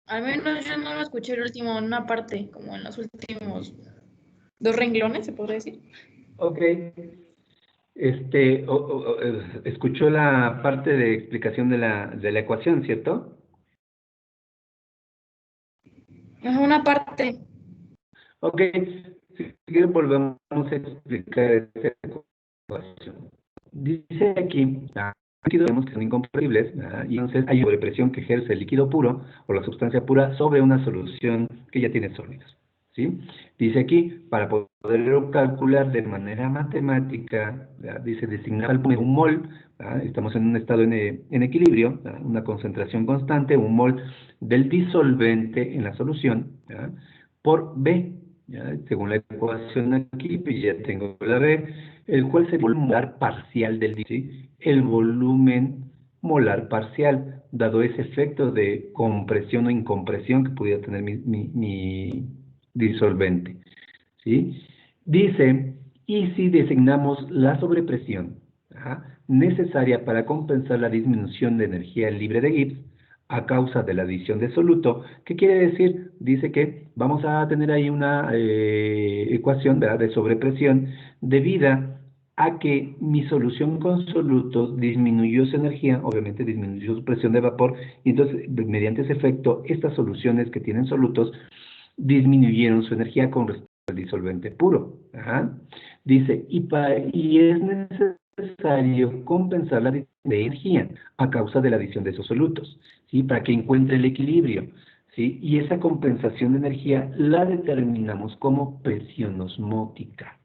Al menos yo no lo escuché el último, en una parte, como en los últimos 2 renglones, se podría decir. Ok. Escuchó la parte de explicación de la ecuación, ¿cierto? Es una parte. Ok. Si quieren volvemos a explicar esta ecuación. Dice aquí, vemos que son incompatibles, ¿verdad? Y entonces hay sobrepresión que ejerce el líquido puro o la sustancia pura sobre una solución que ya tiene sólidos, ¿sí? Dice aquí, para poderlo calcular de manera matemática, ¿verdad? Dice designar un mol, ¿verdad? Estamos en un estado en equilibrio, ¿verdad? Una concentración constante, un mol del disolvente en la solución, ¿verdad? Por B, ¿ya? Según la ecuación aquí, pues ya tengo la B, el cual sería el volumen molar parcial del ¿sí? El volumen molar parcial, dado ese efecto de compresión o incompresión que pudiera tener mi disolvente, ¿sí? Dice, y si designamos la sobrepresión, ¿ah? Necesaria para compensar la disminución de energía libre de Gibbs a causa de la adición de soluto, ¿qué quiere decir? Dice que vamos a tener ahí una ecuación, ¿verdad?, de sobrepresión debida a que mi solución con solutos disminuyó su energía, obviamente disminuyó su presión de vapor, y entonces mediante ese efecto, estas soluciones que tienen solutos disminuyeron su energía con respecto el disolvente puro. Ajá. Dice, y es necesario compensar la de energía a causa de la adición de esos solutos, ¿sí? Para que encuentre el equilibrio, ¿sí? Y esa compensación de energía la determinamos como presión osmótica.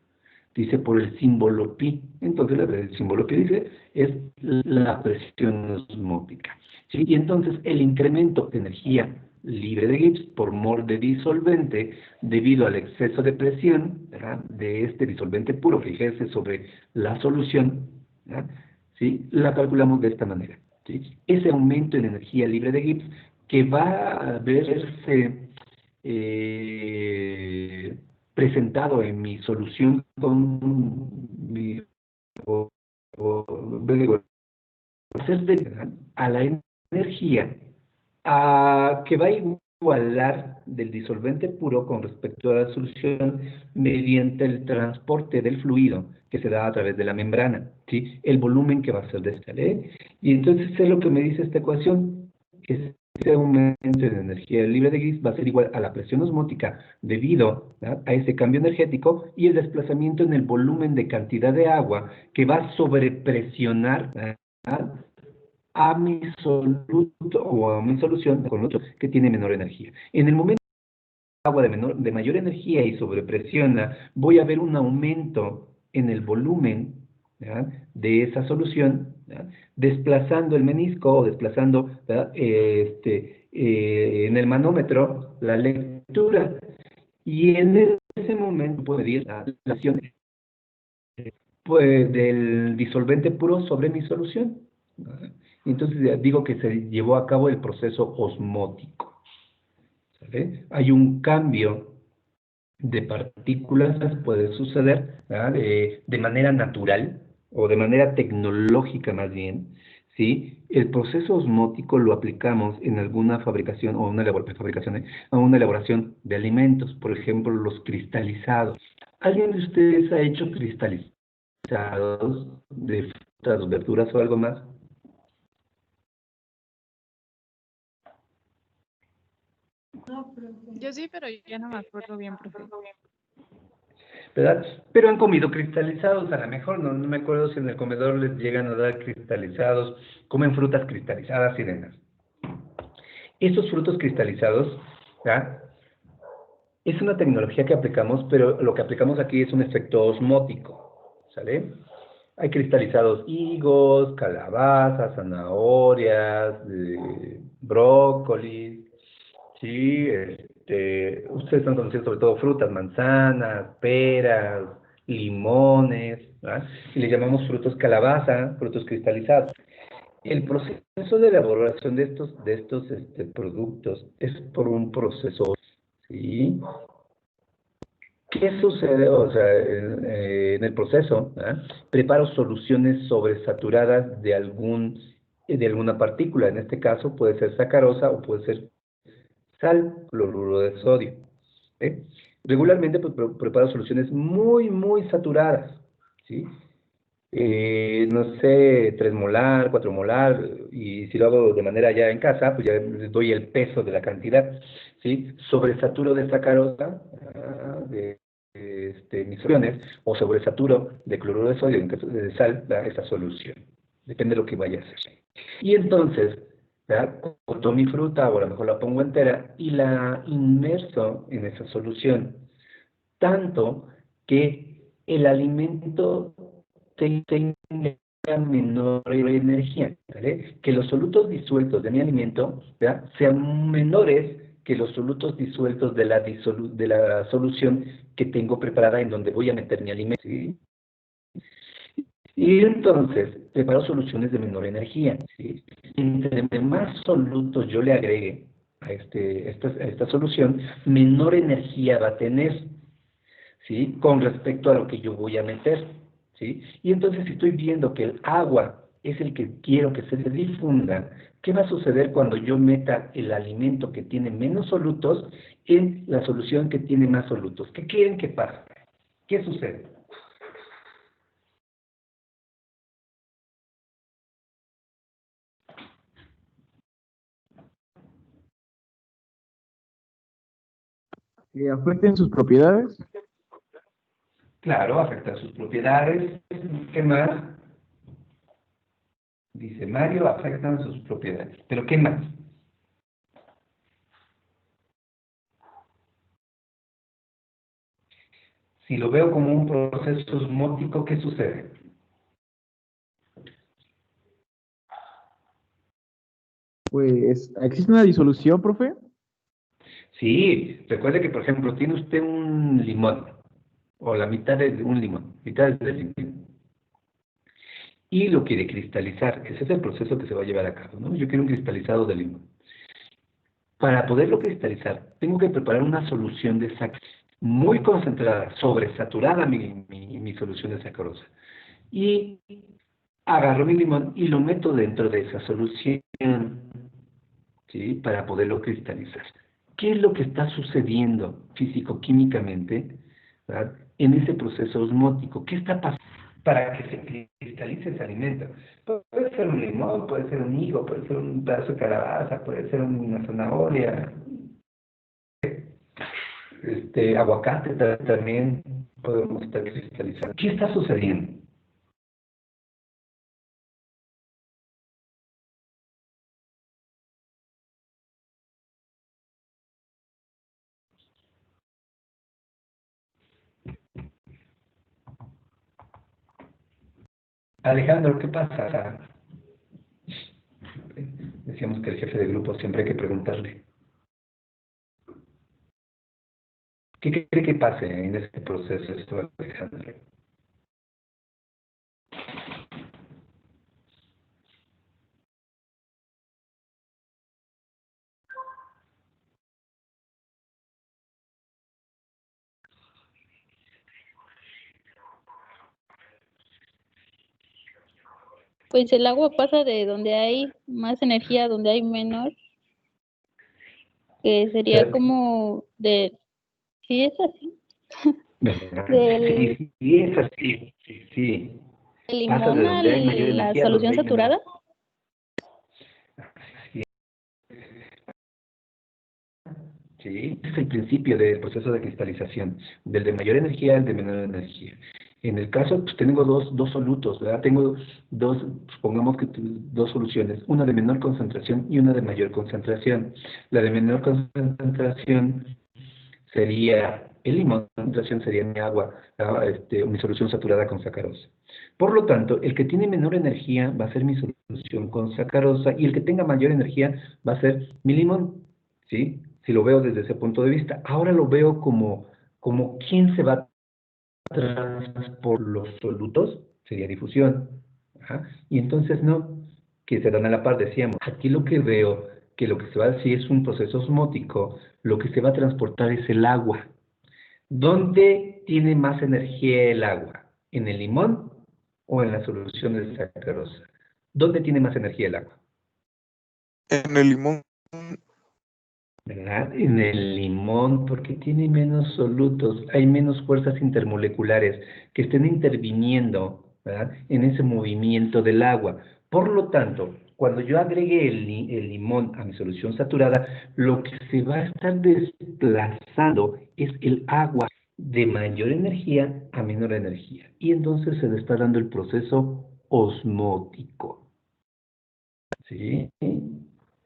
Dice por el símbolo pi. Entonces, el símbolo pi dice es la presión osmótica, ¿sí? Y entonces, el incremento de energía libre de Gibbs por mol de disolvente debido al exceso de presión, ¿verdad?, de este disolvente puro que ejerce sobre la solución, ¿verdad?, ¿sí?, la calculamos de esta manera, ¿sí? Ese aumento en energía libre de Gibbs que va a verse presentado en mi solución con mi a la energía que va a igualar del disolvente puro con respecto a la solución mediante el transporte del fluido que se da a través de la membrana, ¿sí? El volumen que va a ser de esta ley. Y entonces es lo que me dice esta ecuación, que ese aumento de energía libre de Gibbs va a ser igual a la presión osmótica debido, ¿verdad?, a ese cambio energético y el desplazamiento en el volumen de cantidad de agua que va a sobrepresionar, ¿verdad?, a mi soluto o a mi solución con otro que tiene menor energía. En el momento que agua de mayor energía y sobrepresiona, voy a ver un aumento en el volumen, ¿verdad?, de esa solución, ¿verdad?, desplazando el menisco o desplazando, ¿verdad?, en el manómetro la lectura. Y en ese momento puedo medir la relación pues, del disolvente puro sobre mi solución. Entonces digo que se llevó a cabo el proceso osmótico, ¿sale? Hay un cambio de partículas, puede suceder, ¿verdad?, de manera natural o de manera tecnológica más bien, ¿sí? El proceso osmótico lo aplicamos en alguna fabricación o a una elaboración de alimentos, por ejemplo, los cristalizados. ¿Alguien de ustedes ha hecho cristalizados de frutas, verduras o algo más? Yo sí, pero ya no me acuerdo bien, profe. ¿Verdad? Pero han comido cristalizados, a lo mejor, no me acuerdo si en el comedor les llegan a dar cristalizados, comen frutas cristalizadas y demás. Estos frutos cristalizados, ¿verdad?, es una tecnología que aplicamos, pero lo que aplicamos aquí es un efecto osmótico, ¿sale? Hay cristalizados higos, calabazas, zanahorias, brócolis, sí, ustedes están conociendo sobre todo frutas, manzanas, peras, limones, ¿verdad? Y le llamamos frutos calabaza, frutos cristalizados. El proceso de elaboración de estos productos es por un proceso, ¿sí? ¿Qué sucede? O sea, en el proceso, ¿verdad?, preparo soluciones sobresaturadas de alguna partícula. En este caso puede ser sacarosa o puede ser sal, cloruro de sodio. ¿Eh? Regularmente pues, preparo soluciones muy, muy saturadas, ¿sí? No sé, 3 molar, 4 molar, y si lo hago de manera ya en casa, pues ya les doy el peso de la cantidad, ¿sí? Sobresaturo de sacarosa, mis soluciones, o sobresaturo de cloruro de sodio, en caso de sal, esa solución. Depende de lo que vaya a hacer. Y entonces, ¿verdad?, corto mi fruta, o a lo mejor la pongo entera, y la inmerso en esa solución, tanto que el alimento tenga menor energía, ¿vale? Que los solutos disueltos de mi alimento, ¿verdad?, sean menores que los solutos disueltos de la solución que tengo preparada en donde voy a meter mi alimento, ¿sí? Y entonces, preparo soluciones de menor energía, ¿sí? Entre más solutos yo le agregue a esta solución, menor energía va a tener, ¿sí?, con respecto a lo que yo voy a meter, ¿sí? Y entonces, si estoy viendo que el agua es el que quiero que se difunda, ¿qué va a suceder cuando yo meta el alimento que tiene menos solutos en la solución que tiene más solutos? ¿Qué quieren que pase? ¿Qué sucede? ¿Que afecten sus propiedades? Claro, afectan sus propiedades. ¿Qué más? Dice Mario, afectan sus propiedades. ¿Pero qué más? Si lo veo como un proceso osmótico, ¿qué sucede? Pues, ¿existe una disolución, profe? Sí, recuerde que, por ejemplo, tiene usted un limón, o la mitad de un limón, mitad de limón, y lo quiere cristalizar. Ese es el proceso que se va a llevar a cabo, ¿no? Yo quiero un cristalizado de limón. Para poderlo cristalizar, tengo que preparar una solución de sacarosa muy concentrada, sobresaturada mi solución de sacarosa. Y agarro mi limón y lo meto dentro de esa solución, ¿sí? Para poderlo cristalizar. ¿Qué es lo que está sucediendo físico-químicamente, ¿verdad? En ese proceso osmótico? ¿Qué está pasando para que se cristalice ese alimento? Puede ser un limón, puede ser un higo, puede ser un pedazo de calabaza, puede ser una zanahoria, aguacate también podemos estar cristalizando. ¿Qué está sucediendo? Alejandro, ¿qué pasa? Decíamos que el jefe de grupo siempre hay que preguntarle. ¿Qué cree que pase en este proceso, esto, Alejandro? Pues el agua pasa de donde hay más energía a donde hay menor, que sería Pero, como de, sí es así, ¿verdad? del Sí, sí, es así. Sí, sí. Pasa de limón a donde hay mayor la energía a donde solución hay menor. saturada. Sí, sí, ese es el principio del proceso de cristalización, del de mayor energía al de menor energía. En el caso, pues tengo dos solutos, ¿verdad? Tengo dos, supongamos que dos soluciones, una de menor concentración y una de mayor concentración. La de menor concentración sería el limón, la concentración sería mi agua, mi solución saturada con sacarosa. Por lo tanto, el que tiene menor energía va a ser mi solución con sacarosa y el que tenga mayor energía va a ser mi limón, ¿sí? Si lo veo desde ese punto de vista. Ahora lo veo como quién se va a por los solutos, sería difusión. Ajá. Y entonces no, que se dan a la par, decíamos. Aquí lo que veo, que lo que se va a decir es un proceso osmótico, lo que se va a transportar es el agua. ¿Dónde tiene más energía el agua? ¿En el limón o en la solución de sacarosa? ¿Dónde tiene más energía el agua? En el limón. ¿Verdad? En el limón, porque tiene menos solutos, hay menos fuerzas intermoleculares que estén interviniendo, ¿verdad? En ese movimiento del agua. Por lo tanto, cuando yo agregue el limón a mi solución saturada, lo que se va a estar desplazando es el agua de mayor energía a menor energía. Y entonces se le está dando el proceso osmótico. ¿Sí?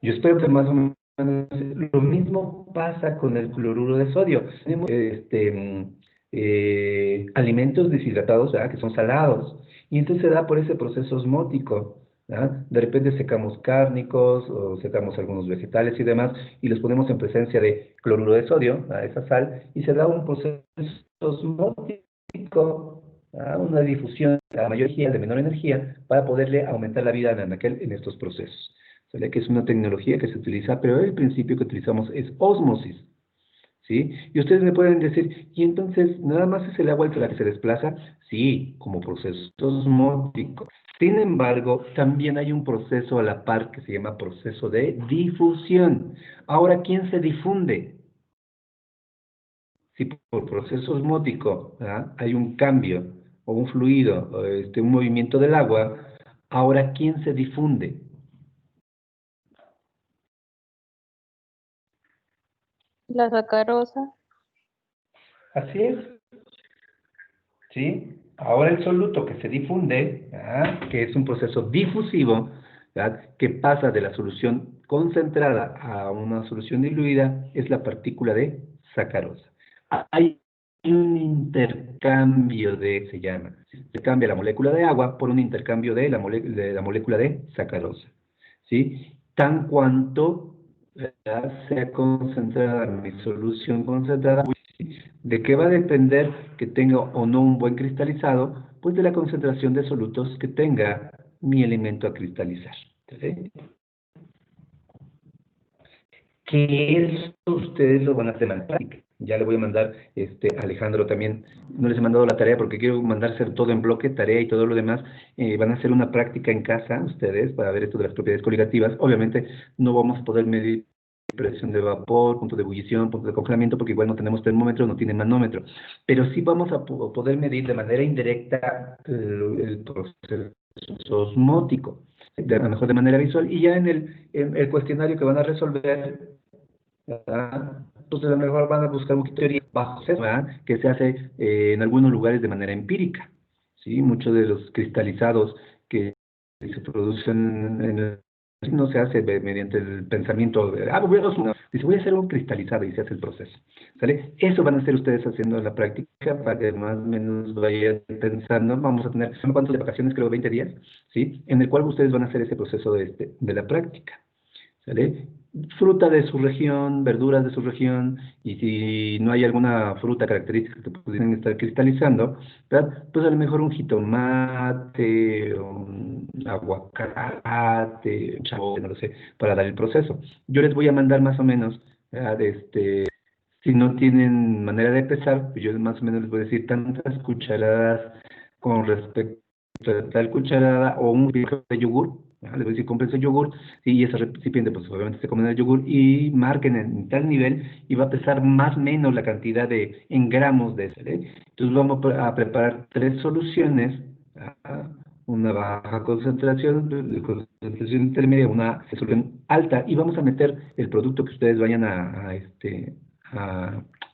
Yo espero que más o menos lo mismo pasa con el cloruro de sodio. Tenemos alimentos deshidratados, ¿verdad? Que son salados. Y entonces se da por ese proceso osmótico, ¿verdad? De repente secamos cárnicos o secamos algunos vegetales y demás y los ponemos en presencia de cloruro de sodio, ¿verdad? Esa sal, y se da un proceso osmótico, ¿verdad? Una difusión a mayor energía, de menor energía, para poderle aumentar la vida en estos procesos. ¿Sale? Que es una tecnología que se utiliza, pero el principio que utilizamos es ósmosis, ¿sí? Y ustedes me pueden decir, ¿y entonces nada más es el agua la que se desplaza? Sí, como proceso osmótico. Sin embargo, también hay un proceso a la par que se llama proceso de difusión. Ahora, ¿quién se difunde? Si por proceso osmótico, ¿verdad? Hay un cambio o un fluido, o un movimiento del agua, ahora, ¿quién se difunde? La sacarosa. Así es. ¿sí? Ahora el soluto que se difunde, que es un proceso difusivo, ¿verdad? Que pasa de la solución concentrada a una solución diluida, es la partícula de sacarosa. Hay un intercambio se llama, se cambia la molécula de agua por un intercambio de la molécula de sacarosa, ¿sí? Tan cuanto, ¿verdad?, sea concentrada mi solución concentrada. ¿De qué va a depender que tenga o no un buen cristalizado? Pues de la concentración de solutos que tenga mi elemento a cristalizar. ¿Sí? Que eso ustedes lo van a hacer en práctica. Ya le voy a mandar, a Alejandro también, no les he mandado la tarea porque quiero mandarse todo en bloque, tarea y todo lo demás. Van a hacer una práctica en casa ustedes para ver esto de las propiedades coligativas. Obviamente no vamos a poder medir presión de vapor, punto de ebullición, punto de congelamiento, porque igual no tenemos termómetro, no tiene manómetro. Pero sí vamos a poder medir de manera indirecta el proceso osmótico, a lo mejor de manera visual, y ya en el cuestionario que van a resolver, ¿verdad?, entonces a lo mejor van a buscar un criterio bajo, ¿verdad?, que se hace en algunos lugares de manera empírica, ¿sí? Muchos de los cristalizados que se producen en el no se hace mediante el pensamiento de, voy a hacer un cristalizado y se hace el proceso, ¿sale? Eso van a hacer ustedes haciendo la práctica para que más o menos vayan pensando. Vamos a tener, ¿saben cuántos de vacaciones? Creo 20 días, ¿sí? En el cual ustedes van a hacer ese proceso de la práctica, ¿sale? Fruta de su región, verduras de su región, y si no hay alguna fruta característica que pudieran estar cristalizando, ¿verdad?, pues a lo mejor un jitomate, un aguacate, un chamoy, no lo sé, para dar el proceso. Yo les voy a mandar más o menos, ¿verdad?, si no tienen manera de pesar, pues yo más o menos les voy a decir tantas cucharadas con respecto a tal cucharada o un bico de yogur. Les voy a decir, cómprense yogur, y ese recipiente, pues obviamente se comen el yogur, y marquen en tal nivel, y va a pesar más o menos la cantidad en gramos de ese, ¿eh? Entonces vamos a preparar 3 soluciones, una baja concentración, de concentración intermedia, una solución alta, y vamos a meter el producto que ustedes vayan a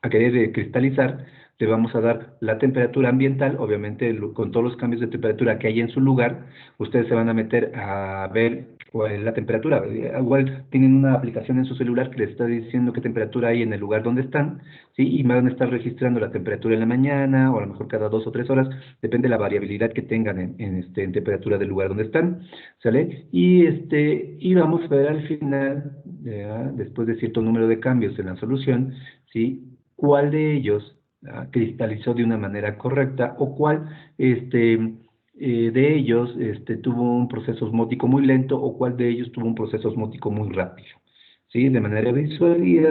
querer cristalizar. Le vamos a dar la temperatura ambiental, obviamente con todos los cambios de temperatura que hay en su lugar. Ustedes se van a meter a ver cuál es la temperatura. Igual tienen una aplicación en su celular que les está diciendo qué temperatura hay en el lugar donde están, ¿sí? Y van a estar registrando la temperatura en la mañana, o a lo mejor cada 2 o 3 horas, depende de la variabilidad que tengan en temperatura del lugar donde están, ¿sale? Y vamos a ver al final, después de cierto número de cambios en la solución, ¿sí?, cuál de ellos cristalizó de una manera correcta, o cuál de ellos tuvo un proceso osmótico muy lento, o cuál de ellos tuvo un proceso osmótico muy rápido, ¿sí? De manera visual, y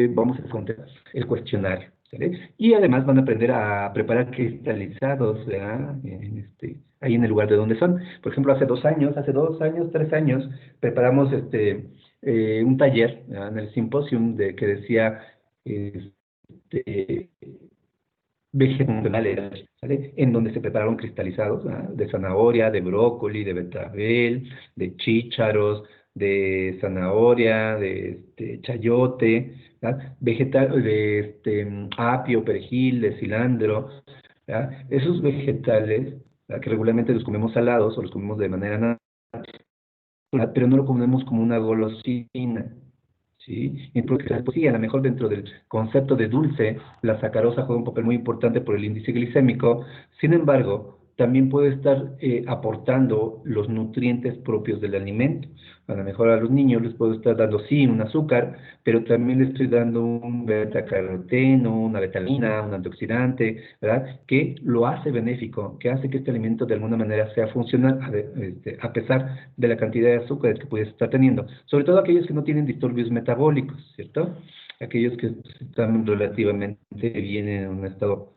vamos a contestar el cuestionario, ¿sale? Y además van a aprender a preparar cristalizados, ¿verdad?, ahí en el lugar de donde son. Por ejemplo, hace 2 años, 3 años, preparamos un taller, ¿verdad?, en el simposium que decía este, vegetales, ¿sale?, en donde se prepararon cristalizados, de zanahoria, de brócoli, de betabel, de chícharos, de zanahoria, de chayote, vegetal, de apio, perejil, de cilantro, ¿verdad? Esos vegetales, ¿verdad?, que regularmente los comemos salados o los comemos de manera natural, pero no lo comemos como una golosina, ¿sí? Entonces, pues sí, a lo mejor dentro del concepto de dulce, la sacarosa juega un papel muy importante por el índice glicémico. Sin embargo, también puede estar aportando los nutrientes propios del alimento. A lo mejor a los niños les puedo estar dando, sí, un azúcar, pero también les estoy dando un beta-caroteno, una betamina, un antioxidante, ¿verdad?, que lo hace benéfico, que hace que este alimento de alguna manera sea funcional, a pesar de la cantidad de azúcares que puedes estar teniendo. Sobre todo aquellos que no tienen disturbios metabólicos, ¿cierto? Aquellos que están relativamente bien en un estado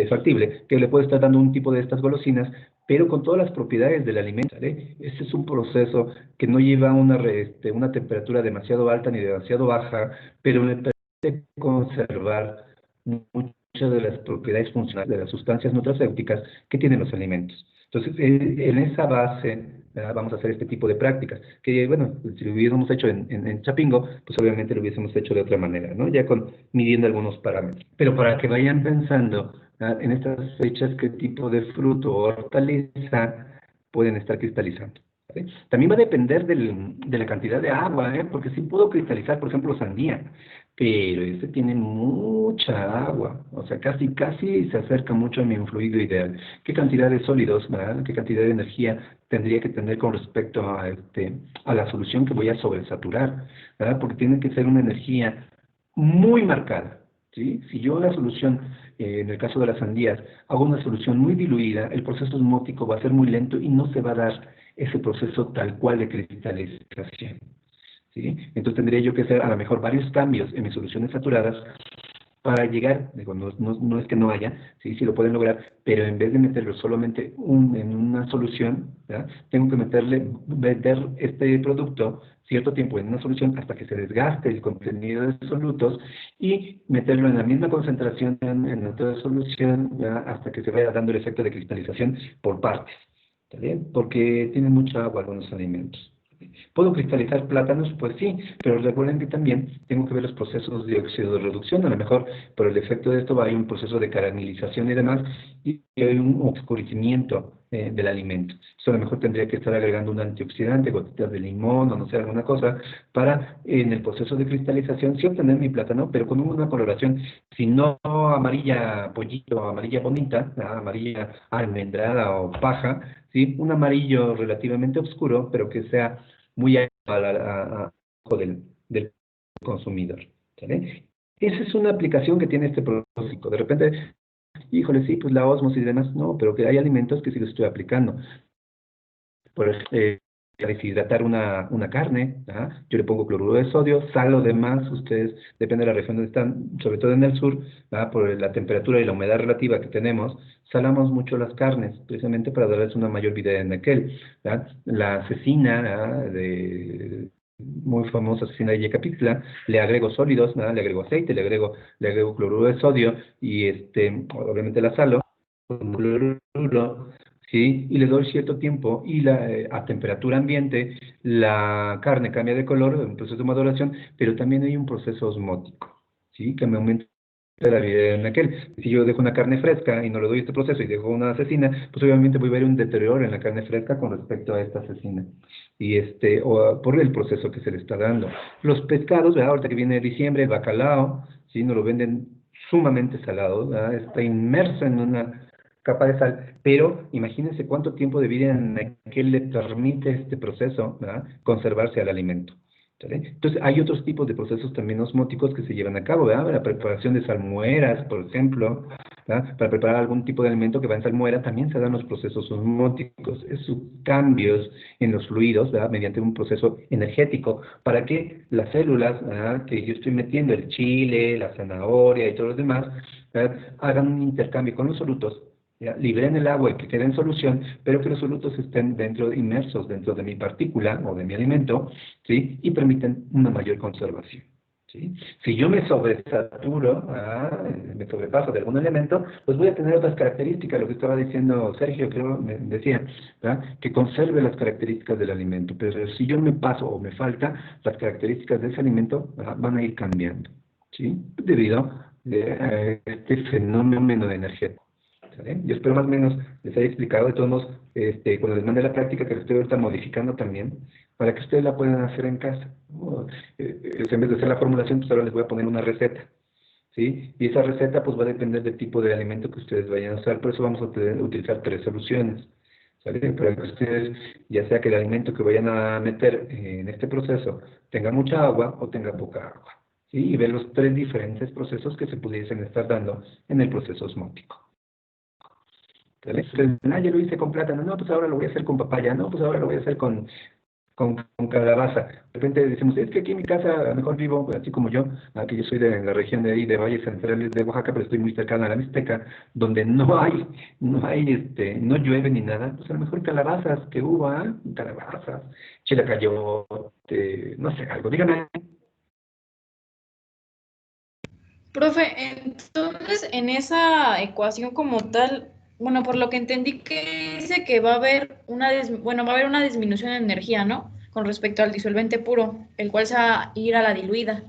factible, que le puede estar dando un tipo de estas golosinas, pero con todas las propiedades del alimento, ¿vale? Ese es un proceso que no lleva una temperatura demasiado alta ni demasiado baja, pero le permite conservar muchas de las propiedades funcionales de las sustancias nutracéuticas que tienen los alimentos. Entonces, en esa base, vamos a hacer este tipo de prácticas, que bueno, si lo hubiésemos hecho en Chapingo, pues obviamente lo hubiésemos hecho de otra manera, ¿no? Ya midiendo algunos parámetros. Pero para que vayan pensando En estas fechas, qué tipo de fruto o hortaliza pueden estar cristalizando. ¿Vale? También va a depender de la cantidad de agua, porque sí puedo cristalizar, por ejemplo, sandía, pero este tiene mucha agua, o sea, casi se acerca mucho a mi fluido ideal. ¿Qué cantidad de sólidos, ¿verdad? ¿Qué cantidad de energía tendría que tener con respecto a la solución que voy a sobresaturar, ¿verdad? Porque tiene que ser una energía muy marcada, ¿sí? Si yo la solución, en el caso de las sandías, hago una solución muy diluida, el proceso osmótico va a ser muy lento y no se va a dar ese proceso tal cual de cristalización, ¿sí? Entonces tendría yo que hacer a lo mejor varios cambios en mis soluciones saturadas para llegar, digo, no es que no haya, sí lo pueden lograr, pero en vez de meterlo solamente en una solución, ¿verdad? Tengo que meter este producto cierto tiempo en una solución hasta que se desgaste el contenido de solutos y meterlo en la misma concentración en otra solución, ¿verdad? Hasta que se vaya dando el efecto de cristalización por partes, ¿está bien? Porque tienen mucha agua algunos alimentos. ¿Puedo cristalizar plátanos? Pues sí, pero recuerden que también tengo que ver los procesos de oxidorreducción. A lo mejor por el efecto de esto hay un proceso de caramelización y demás, y hay un oscurecimiento del alimento. Eso a lo mejor tendría que estar agregando un antioxidante, gotitas de limón o no sé, alguna cosa, para en el proceso de cristalización sí obtener mi plátano, pero con una coloración, si no amarilla pollito, amarilla bonita, amarilla almendrada o paja, ¿sí? Un amarillo relativamente oscuro, pero que sea muy ojo del consumidor, ¿sale? Esa es una aplicación que tiene este propósito. De repente, híjole, sí, pues la osmosis y demás, no, pero que hay alimentos que sí los estoy aplicando. Por ejemplo, deshidratar una carne, ¿ah? Yo le pongo cloruro de sodio, sal de más, ustedes, depende de la región donde están, sobre todo en el sur, ¿ah? Por la temperatura y la humedad relativa que tenemos, salamos mucho las carnes, precisamente para darles una mayor vida en aquel. ¿Ah? La cecina, ¿ah? Muy famosa cecina de Yecapixtla, le agrego sólidos, ¿ah? Le agrego aceite, le agrego cloruro de sodio y obviamente la salo con cloruro, ¿sí? Y le doy cierto tiempo y a temperatura ambiente la carne cambia de color, un proceso de maduración, pero también hay un proceso osmótico, ¿sí? Que me aumenta la vida en aquel. Si yo dejo una carne fresca y no le doy este proceso y dejo una cecina, pues obviamente voy a ver un deterioro en la carne fresca con respecto a esta cecina. Y o por el proceso que se le está dando. Los pescados, ¿verdad? Ahorita que viene diciembre, el bacalao, ¿sí? Nos lo venden sumamente salado, ¿verdad? Está inmerso en una capa de sal, pero imagínense cuánto tiempo de vida en que le permite este proceso, ¿verdad? Conservarse al alimento. ¿Vale? Entonces, hay otros tipos de procesos también osmóticos que se llevan a cabo, ¿verdad? La preparación de salmueras, por ejemplo, ¿verdad? Para preparar algún tipo de alimento que va en salmuera, también se dan los procesos osmóticos, esos cambios en los fluidos, ¿verdad? Mediante un proceso energético, para que las células, ¿verdad? Que yo estoy metiendo, el chile, la zanahoria y todos los demás, ¿verdad? Hagan un intercambio con los solutos, ¿ya? Liberen el agua y que quede en solución, pero que los solutos estén inmersos dentro de mi partícula o de mi alimento, ¿sí? Y permiten una mayor conservación, ¿sí? Si yo me sobresaturo, me sobrepaso de algún elemento, pues voy a tener otras características, lo que estaba diciendo Sergio, creo, me decía, ¿verdad? Que conserve las características del alimento, pero si yo me paso o me falta, las características de ese alimento, ¿verdad? Van a ir cambiando, ¿sí? Debido a este fenómeno de energía. ¿Sale? Yo espero más o menos les haya explicado. De todos modos, cuando les mande la práctica, que les estoy ahorita modificando también, para que ustedes la puedan hacer en casa, ¿no? En vez de hacer la formulación, pues ahora les voy a poner una receta, ¿sí? Y esa receta pues va a depender del tipo de alimento que ustedes vayan a usar, por eso vamos a utilizar 3 soluciones, ¿sale? Para que ustedes, ya sea que el alimento que vayan a meter en este proceso tenga mucha agua o tenga poca agua, ¿sí? Y ver los 3 diferentes procesos que se pudiesen estar dando en el proceso osmótico. Entonces, ya lo hice con plátano, no, pues ahora lo voy a hacer con papaya, no, pues ahora lo voy a hacer con calabaza. De repente decimos, es que aquí en mi casa, a lo mejor vivo, así como yo, aquí yo soy de la región de ahí, de Valles Centrales de Oaxaca, pero estoy muy cercana a la Mixteca, donde no llueve ni nada, pues a lo mejor calabazas, que uva, calabazas, chilacayote, no sé, algo, díganme. Profe, entonces en esa ecuación como tal, bueno, por lo que entendí que dice que va a haber va a haber una disminución de energía, ¿no? Con respecto al disolvente puro, el cual se va a ir a la diluida.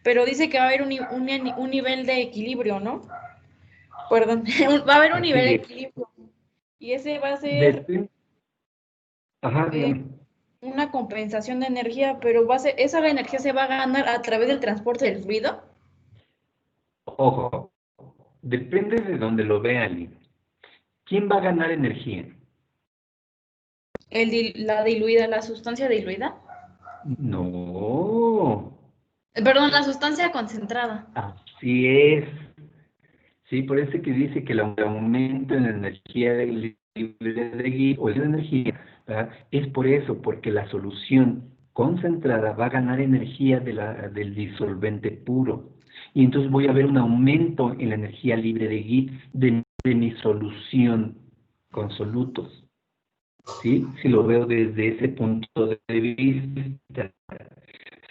Pero dice que va a haber un nivel de equilibrio, ¿no? Perdón, va a haber un Así nivel de es. equilibrio. Y ese va a ser Ajá, dígame. una compensación de energía, pero esa energía se va a ganar a través del transporte del fluido. Ojo, depende de donde lo vean. ¿Quién va a ganar energía? La diluida, la sustancia diluida. No, Perdón, la sustancia concentrada. así es. Sí, por eso que dice que el aumento en la energía libre de Gibbs o de energía, ¿verdad? Es por eso, porque la solución concentrada va a ganar energía del disolvente puro. Y entonces voy a ver un aumento en la energía libre de Gibbs de mi solución con solutos. ¿Sí? Si lo veo desde ese punto de vista.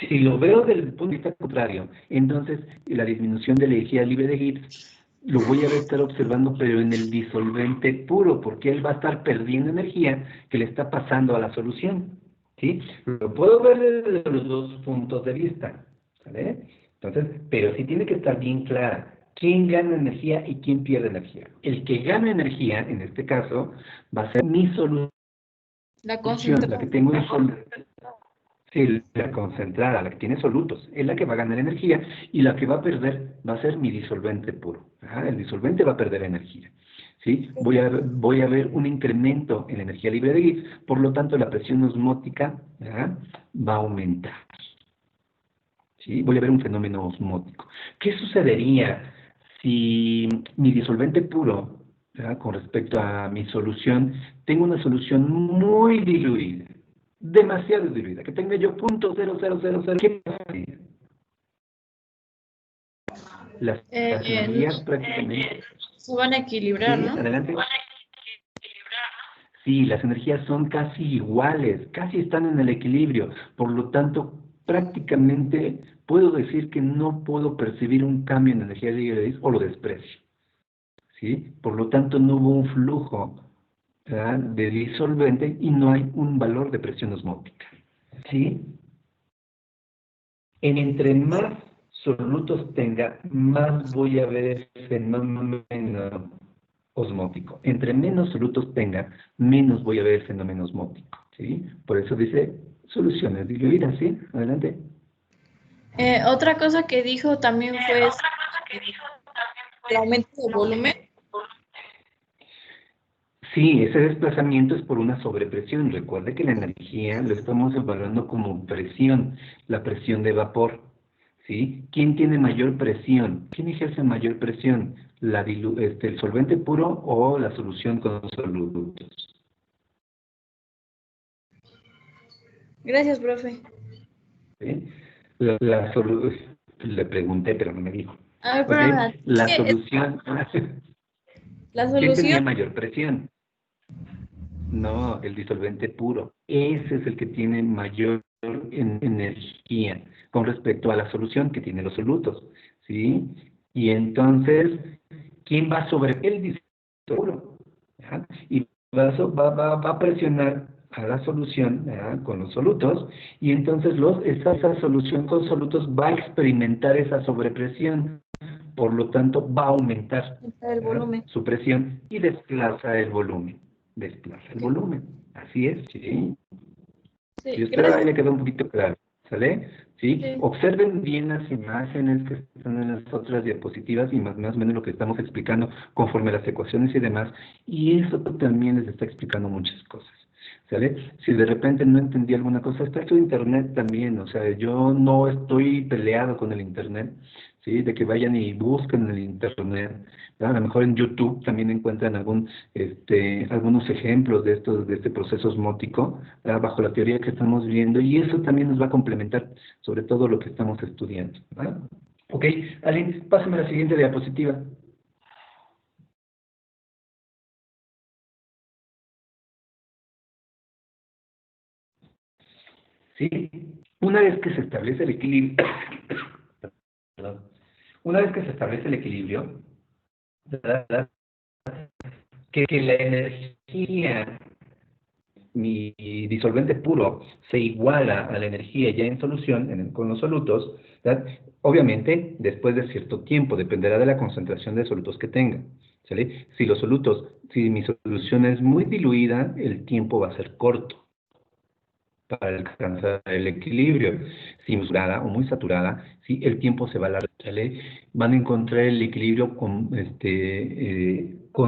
Si lo veo desde el punto de vista contrario, entonces la disminución de la energía libre de Gibbs lo voy a estar observando, pero en el disolvente puro, porque él va a estar perdiendo energía que le está pasando a la solución. ¿Sí? Lo puedo ver desde los dos puntos de vista. ¿Vale? Entonces, pero sí tiene que estar bien clara. ¿Quién gana energía y quién pierde energía? El que gana energía, en este caso, va a ser mi solución, La la concentrada. que tengo en sí, la concentrada, la que tiene solutos, es la que va a ganar energía y la que va a perder va a ser mi disolvente puro. El disolvente va a perder energía. ¿Sí? Voy a ver un incremento en la energía libre de Gibbs, por lo tanto la presión osmótica va a aumentar. ¿Sí? Voy a ver un fenómeno osmótico. ¿Qué sucedería si mi disolvente puro, con respecto a mi solución, tengo una solución muy diluida? Demasiado diluida, que tenga yo .0000, ¿qué pasaría? Las energías prácticamente... Se van a equilibrar, Sí, ¿no? adelante. Sí, las energías son casi iguales, casi están en el equilibrio, por lo tanto, prácticamente puedo decir que no puedo percibir un cambio en la energía de Gibbs o lo desprecio. ¿Sí? Por lo tanto, no hubo un flujo, ¿verdad?, de disolvente y no hay un valor de presión osmótica. ¿Sí? Entre más solutos tenga, más voy a ver el fenómeno osmótico. Entre menos solutos tenga, menos voy a ver el fenómeno osmótico. ¿Sí? Por eso dice soluciones diluidas. ¿Sí? Adelante. Otra cosa que dijo también fue el aumento de volumen. Sí, ese desplazamiento es por una sobrepresión. Recuerde que la energía lo estamos evaluando como presión, la presión de vapor. ¿Sí? ¿Quién tiene mayor presión? ¿Quién ejerce mayor presión? ¿El solvente puro o la solución con solutos? Gracias, profe. ¿Sí? Le pregunté, pero no me dijo. A ver, ¿Ok? pero La solución... la ¿Quién tenía solución. mayor presión? No, el disolvente puro. Ese es el que tiene mayor energía con respecto a la solución que tiene los solutos. ¿Sí? Y entonces, ¿quién va sobre el disolvente puro? ¿Ya? Y va a presionar a la solución, ¿ya?, con los solutos, y entonces esa solución con solutos va a experimentar esa sobrepresión. Por lo tanto, va a aumentar El volumen. su presión y desplaza el volumen. Desplaza el volumen. Así es, ¿sí? Sí, Yo espero gracias. que le quede un poquito claro. ¿Sale? ¿Sí? Sí. Observen bien las imágenes que están en las otras diapositivas y más o menos lo que estamos explicando conforme a las ecuaciones y demás. Y eso también les está explicando muchas cosas. ¿Sale? Si de repente no entendí alguna cosa, está esto de internet también. O sea, yo no estoy peleado con el internet, ¿sí? De que vayan y busquen en el internet. A lo mejor en YouTube también encuentran algunos ejemplos de este proceso osmótico, bajo la teoría que estamos viendo, y eso también nos va a complementar sobre todo lo que estamos estudiando. ¿Vale? Ok, Aline, pásame la siguiente diapositiva. ¿Sí? Una vez que se establece el equilibrio, perdón, una vez que se establece el equilibrio, ¿verdad?, que la energía, mi disolvente puro, se iguala a la energía ya en solución, con los solutos, ¿verdad? Obviamente, después de cierto tiempo, dependerá de la concentración de solutos que tenga. ¿sale? Si mi solución es muy diluida, el tiempo va a ser corto para alcanzar el equilibrio. Si muy saturada o muy saturada, sí, el tiempo se va a alargar, ¿sale? Van a encontrar el equilibrio con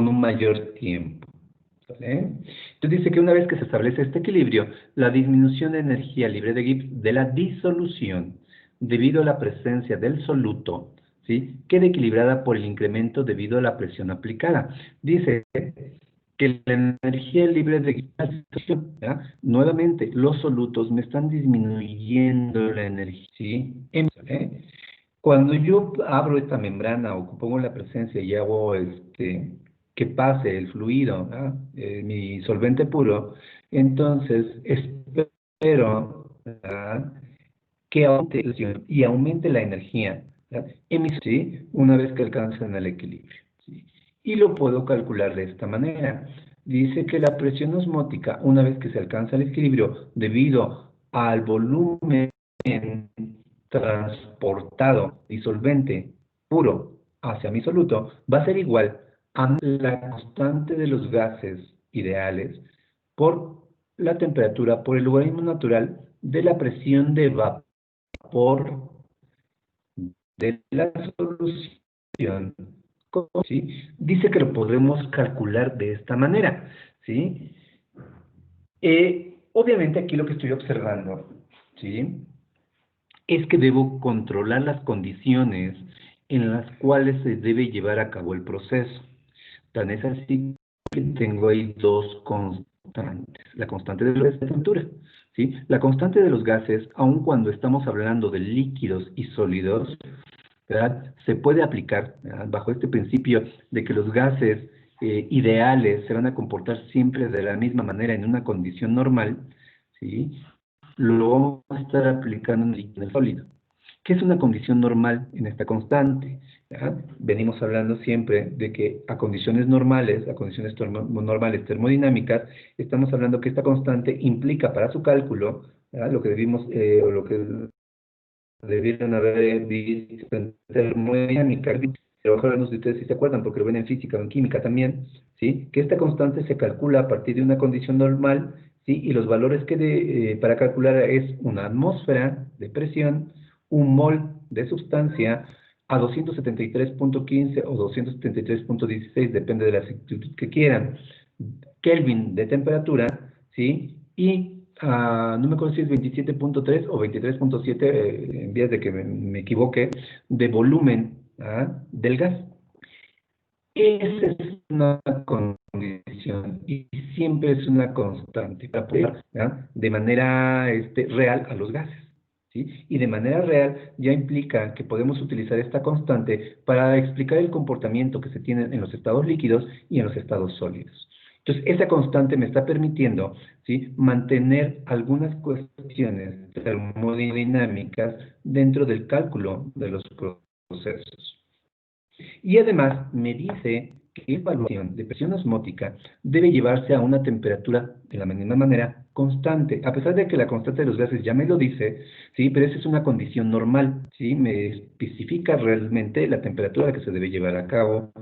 un mayor tiempo, ¿vale? Entonces dice que una vez que se establece este equilibrio, la disminución de energía libre de Gibbs de la disolución, debido a la presencia del soluto, ¿sí?, queda equilibrada por el incremento debido a la presión aplicada. Dice que la energía libre de Gibbs, ¿ya? Nuevamente, los solutos me están disminuyendo la energía, ¿sí? ¿Eh? Cuando yo abro esta membrana o pongo la presencia y hago que pase el fluido, mi solvente puro, entonces espero, ¿verdad?, que aumente la presión y aumente la energía, ¿verdad?, ¿sí?, una vez que alcanzan el equilibrio, ¿sí? Y lo puedo calcular de esta manera. Dice que la presión osmótica, una vez que se alcanza el equilibrio, debido al volumen transportado disolvente puro hacia mi soluto, va a ser igual a la constante de los gases ideales por la temperatura, por el logaritmo natural de la presión de vapor de la solución, ¿sí? Dice que lo podremos calcular de esta manera, ¿sí? Obviamente aquí lo que estoy observando, ¿sí?, es que debo controlar las condiciones en las cuales se debe llevar a cabo el proceso. Tan es así que tengo ahí dos constantes. La constante de la temperatura, ¿sí? La constante de los gases, aun cuando estamos hablando de líquidos y sólidos, ¿verdad?, se puede aplicar, ¿verdad?, bajo este principio de que los gases ideales se van a comportar siempre de la misma manera en una condición normal, ¿sí? Lo vamos a estar aplicando en el líquido, en el sólido. ¿Qué es una condición normal en esta constante? ¿Ya? Venimos hablando siempre de que a condiciones normales, normales termodinámicas, estamos hablando que esta constante implica para su cálculo, ¿ya?, lo que debimos, o lo que debieron haber visto en termodinámica, pero ojalá no sé si ustedes sí se acuerdan, porque lo ven en física o en química también, ¿sí?, que esta constante se calcula a partir de una condición normal, ¿sí?, y los valores que para calcular es una atmósfera de presión, un mol de sustancia a 273.15 o 273.16, depende de la exactitud que quieran, Kelvin de temperatura, ¿sí?, y no me acuerdo si es 27.3 o 23.7, en vías de que me equivoque, de volumen del gas. Esa es una condición y siempre es una constante para poder, de manera real a los gases, ¿sí? Y de manera real ya implica que podemos utilizar esta constante para explicar el comportamiento que se tiene en los estados líquidos y en los estados sólidos. Entonces, esa constante me está permitiendo, ¿sí?, mantener algunas cuestiones termodinámicas dentro del cálculo de los procesos. Y además me dice que la evaluación de presión osmótica debe llevarse a una temperatura de la misma manera constante, a pesar de que la constante de los gases ya me lo dice, ¿sí?, pero esa es una condición normal, ¿sí?, me especifica realmente la temperatura a la que se debe llevar a cabo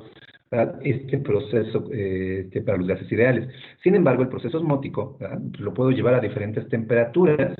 este proceso para los gases ideales. Sin embargo, el proceso osmótico lo puedo llevar a diferentes temperaturas,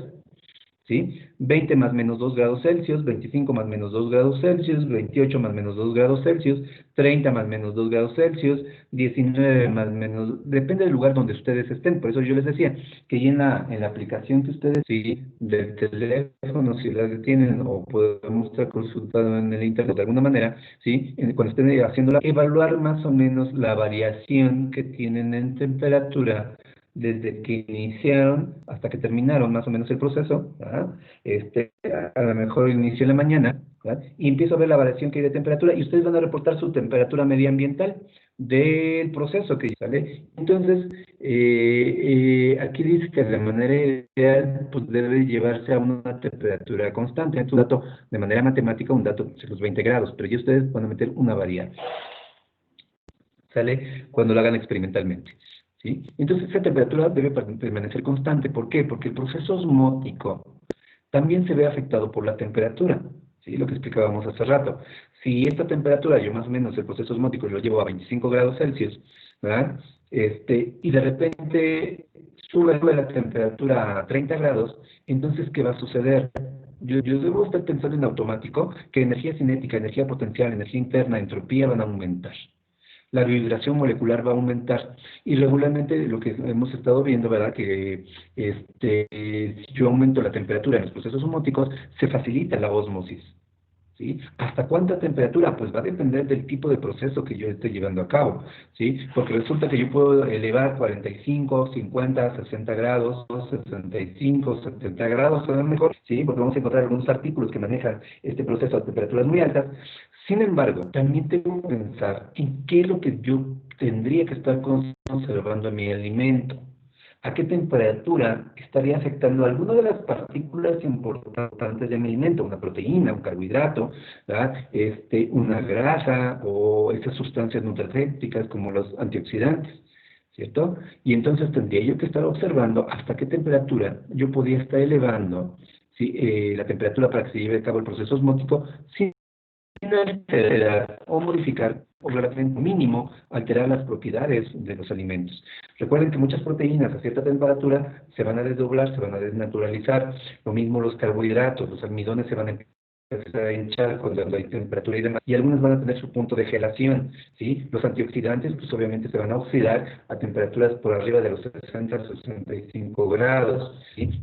¿sí? 20 más menos 2 grados Celsius, 25 más menos 2 grados Celsius, 28 más menos 2 grados Celsius, 30 más menos 2 grados Celsius, 19 más menos... Depende del lugar donde ustedes estén. Por eso yo les decía que ahí en la aplicación que ustedes, sí, del teléfono, si la tienen o podemos estar consultando en el internet de alguna manera, ¿sí?, cuando estén haciendo evaluar más o menos la variación que tienen en temperatura desde que iniciaron hasta que terminaron más o menos el proceso, a lo mejor inició en la mañana, y empiezo a ver la variación que hay de temperatura, y ustedes van a reportar su temperatura medioambiental del proceso que sale. Entonces, aquí dice que de manera ideal pues debe llevarse a una temperatura constante. Es un dato de manera matemática, un dato de los 20 grados, pero ya ustedes van a meter una variable, ¿sale?, cuando lo hagan experimentalmente, ¿sí? Entonces, esa temperatura debe permanecer constante. ¿Por qué? Porque el proceso osmótico también se ve afectado por la temperatura, ¿sí?, lo que explicábamos hace rato. si esta temperatura, yo más o menos el proceso osmótico lo llevo a 25 grados Celsius, ¿verdad? Y de repente sube la temperatura a 30 grados, entonces, ¿qué va a suceder? Yo debo estar pensando en automático que energía cinética, energía potencial, energía interna, entropía van a aumentar. La vibración molecular va a aumentar. Y regularmente lo que hemos estado viendo, ¿verdad? Que si yo aumento la temperatura en los procesos osmóticos, se facilita la ósmosis. ¿Sí? ¿Hasta cuánta temperatura? Pues va a depender del tipo de proceso que yo esté llevando a cabo, ¿sí? Porque resulta que yo puedo elevar 45, 50, 60 grados, 65, 70 grados, a lo mejor, ¿sí? Porque vamos a encontrar algunos artículos que manejan este proceso a temperaturas muy altas. Sin embargo, también tengo que pensar en qué es lo que yo tendría que estar conservando en mi alimento. ¿A qué temperatura estaría afectando alguna de las partículas importantes de mi alimento? Una proteína, un carbohidrato, ¿verdad? Una grasa o esas sustancias nutracéuticas como los antioxidantes, ¿cierto? Y entonces tendría yo que estar observando hasta qué temperatura yo podía estar elevando, ¿sí? La temperatura para que se lleve a cabo el proceso osmótico sin alterar o modificar, o relativamente mínimo, alterar las propiedades de los alimentos. Recuerden que muchas proteínas a cierta temperatura se van a desdoblar, se van a desnaturalizar. Lo mismo los carbohidratos, los almidones se van a empezar a hinchar cuando hay temperatura y demás, y algunos van a tener su punto de gelación, ¿sí? Los antioxidantes, pues obviamente se van a oxidar a temperaturas por arriba de los 60 a 65 grados, ¿sí?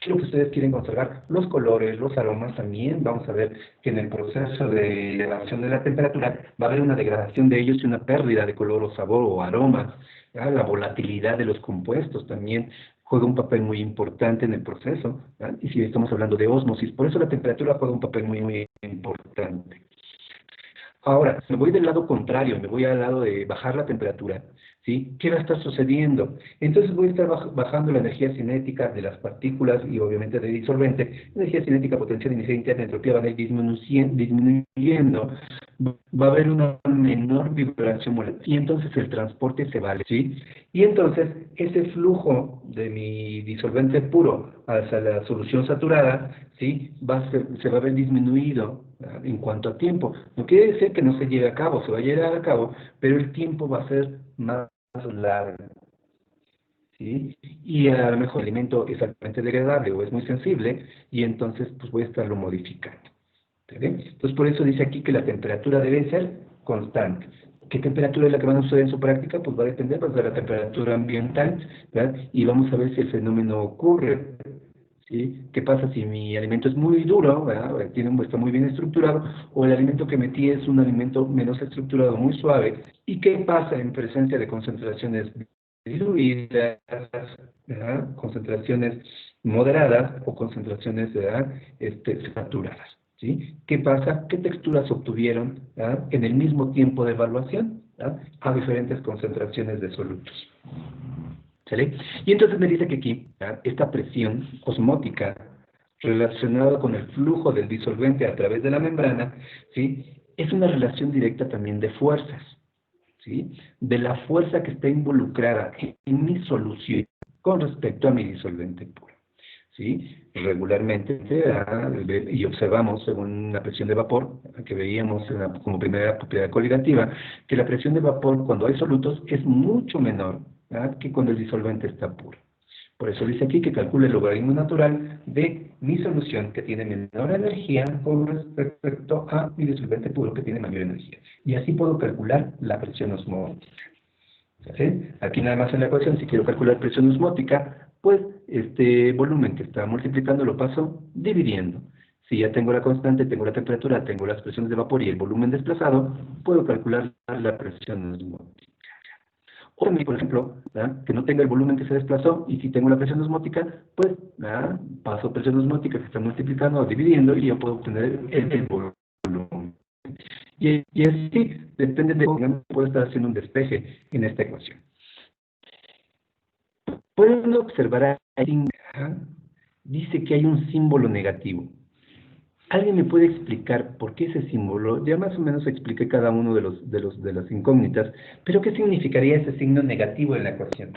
Lo que ustedes quieren conservar, los colores, los aromas también, vamos a ver que en el proceso de elevación de la temperatura va a haber una degradación de ellos y una pérdida de color o sabor o aroma. ¿Ya? La volatilidad de los compuestos también juega un papel muy importante en el proceso, ¿ya? Y si estamos hablando de ósmosis, por eso la temperatura juega un papel muy, muy importante. Ahora, si me voy del lado contrario, me voy al lado de bajar la temperatura, ¿sí? ¿Qué va a estar sucediendo? Entonces voy a estar bajando la energía cinética de las partículas y obviamente del disolvente. Energía cinética, potencial, energía interna, entropía van a ir disminuyendo. Va a haber una menor vibración molecular y entonces el transporte se vale, ¿sí? Y entonces ese flujo de mi disolvente puro hacia la solución saturada, ¿sí? Se va a ver disminuido en cuanto a tiempo. No quiere decir que no se lleve a cabo, se va a llevar a cabo, pero el tiempo va a ser más largo, ¿sí? Y a lo mejor el alimento es altamente degradable o es muy sensible, y entonces pues voy a estarlo modificando. Entonces, por eso dice aquí que la temperatura debe ser constante. ¿Qué temperatura es la que van a usar en su práctica? Pues va a depender pues, de la temperatura ambiental, ¿verdad? Y vamos a ver si el fenómeno ocurre, ¿sí? ¿Qué pasa si mi alimento es muy duro, ¿verdad? Está muy bien estructurado, o el alimento que metí es un alimento menos estructurado, muy suave? ¿Y qué pasa en presencia de concentraciones diluidas, ¿verdad? Concentraciones moderadas o concentraciones, ¿verdad? Saturadas? ¿Sí? ¿Qué pasa? ¿Qué texturas obtuvieron, ¿verdad? En el mismo tiempo de evaluación, ¿verdad? A diferentes concentraciones de solutos? ¿Sale? Y entonces me dice que aquí, ¿verdad? Esta presión osmótica relacionada con el flujo del disolvente a través de la membrana, ¿sí? Es una relación directa también de fuerzas, ¿sí? De la fuerza que está involucrada en mi solución con respecto a mi disolvente puro. ¿Sí? Regularmente, y observamos según la presión de vapor, que veíamos como primera propiedad coligativa, que la presión de vapor cuando hay solutos es mucho menor, ¿verdad? Que cuando el disolvente está puro. Por eso dice aquí que calcule el logaritmo natural de mi solución, que tiene menor energía con respecto a mi disolvente puro, que tiene mayor energía. Y así puedo calcular la presión osmótica. ¿Sí? Aquí nada más en la ecuación, si quiero calcular presión osmótica, pues este volumen que está multiplicando lo paso dividiendo. Si ya tengo la constante, tengo la temperatura, tengo las presiones de vapor y el volumen desplazado, puedo calcular la presión osmótica. O también, por ejemplo, ¿verdad? Que no tenga el volumen que se desplazó, y si tengo la presión osmótica, pues ¿verdad? Paso presión osmótica que está multiplicando o dividiendo y yo puedo obtener el volumen. Y así, depende de cómo puedo estar haciendo un despeje en esta ecuación. Pueden observar ahí, dice que hay un símbolo negativo. ¿Alguien me puede explicar por qué ese símbolo? Ya más o menos expliqué cada uno de las incógnitas, pero ¿qué significaría ese signo negativo en la ecuación?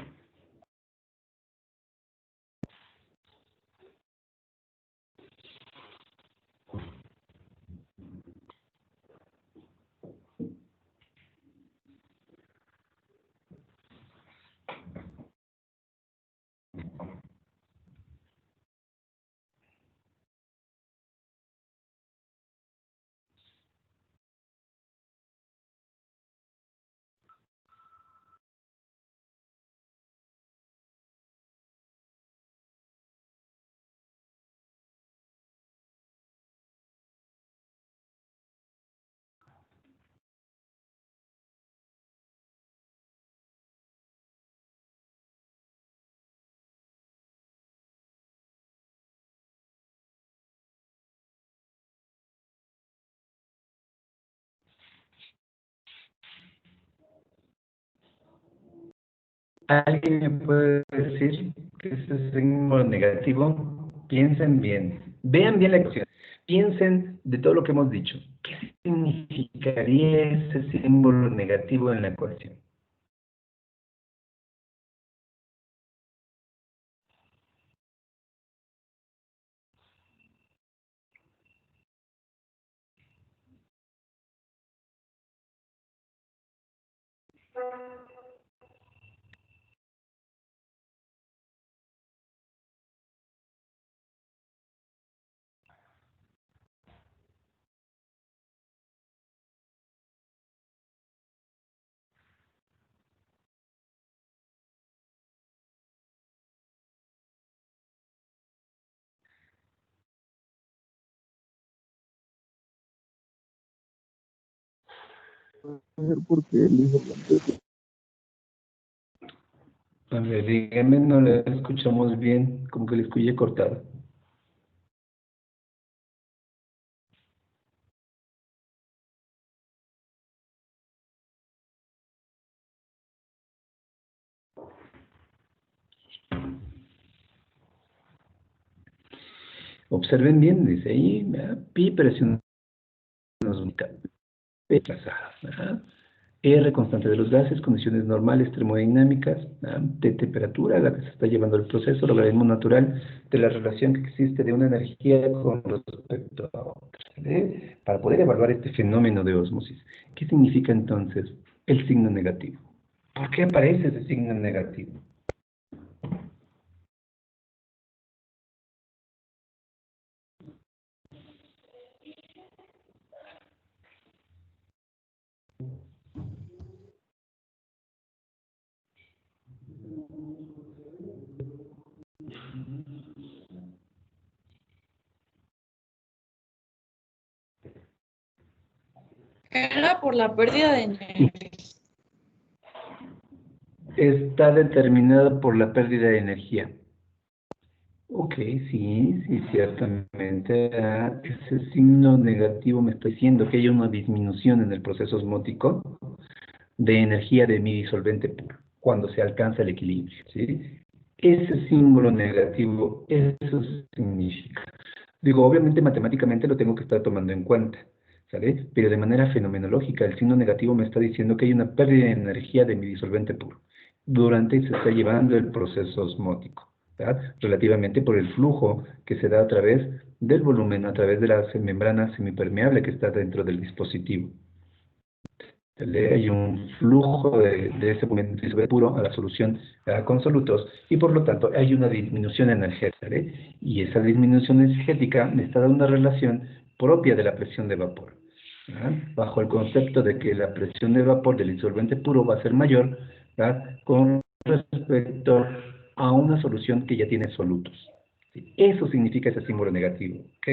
¿Alguien me puede decir que ese símbolo negativo? Piensen bien, vean bien la ecuación, piensen de todo lo que hemos dicho. ¿Qué significaría ese símbolo negativo en la ecuación? Porque el disolvente A ver, dígame, no le escuchamos bien, como que le escuché cortado. Observen bien, dice ahí, ¿verdad? Pi presión osmótica, P trazada, ¿verdad? R constante de los gases, condiciones normales termodinámicas, ¿verdad? De temperatura a la que se está llevando el proceso, logaritmo natural de la relación que existe de una energía con respecto a otra, ¿vale? Para poder evaluar este fenómeno de ósmosis. ¿Qué significa entonces el signo negativo? ¿Por qué aparece ese signo negativo? Era por la pérdida de energía. Está determinado por la pérdida de energía. Ok, sí, sí, ciertamente. Ese signo negativo me está diciendo que hay una disminución en el proceso osmótico de energía de mi disolvente puro, cuando se alcanza el equilibrio, ¿sí? Ese símbolo negativo, eso significa. Digo, obviamente matemáticamente lo tengo que estar tomando en cuenta, ¿sale? Pero de manera fenomenológica, el signo negativo me está diciendo que hay una pérdida de energía de mi disolvente puro durante se está llevando el proceso osmótico, ¿verdad? Relativamente por el flujo que se da a través del volumen, a través de la membrana semipermeable que está dentro del dispositivo. Hay un flujo de ese volumen puro a la solución con solutos y por lo tanto hay una disminución energética, ¿vale? Y esa disminución energética me está dando una relación propia de la presión de vapor, ¿verdad? Bajo el concepto de que la presión de vapor del disolvente puro va a ser mayor, ¿verdad? Con respecto a una solución que ya tiene solutos. ¿Sí? Eso significa ese símbolo negativo, ¿ok?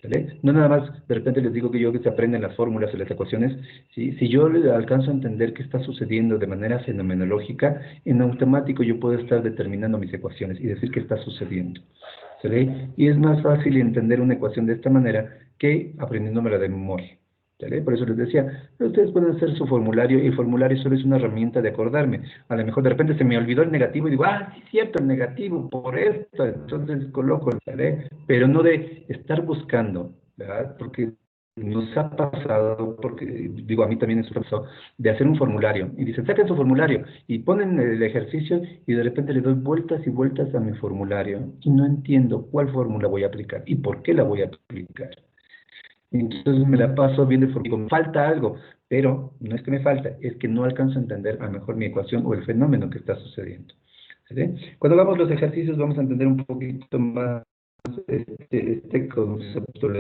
¿Vale? No nada más, de repente les digo que yo que se aprenden las fórmulas y las ecuaciones, ¿sí? Si yo alcanzo a entender qué está sucediendo de manera fenomenológica, en automático yo puedo estar determinando mis ecuaciones y decir qué está sucediendo. ¿Sale? Y es más fácil entender una ecuación de esta manera que aprendiéndomela de memoria. ¿Sale? Por eso les decía, ustedes pueden hacer su formulario y el formulario solo es una herramienta de acordarme. A lo mejor de repente se me olvidó el negativo y digo, sí es cierto, el negativo, por esto, entonces coloco, ¿sale? Pero no de estar buscando, ¿verdad? Porque nos ha pasado, porque digo, a mí también es pasó, de hacer un formulario, y dicen, saquen su formulario, y ponen el ejercicio, y de repente le doy vueltas y vueltas a mi formulario, y no entiendo cuál fórmula voy a aplicar, y por qué la voy a aplicar. Entonces me la paso viendo el formulario, me falta algo, pero no es que me falta, es que no alcanzo a entender a lo mejor mi ecuación o el fenómeno que está sucediendo. ¿Sí? Cuando hagamos los ejercicios vamos a entender un poquito más este concepto.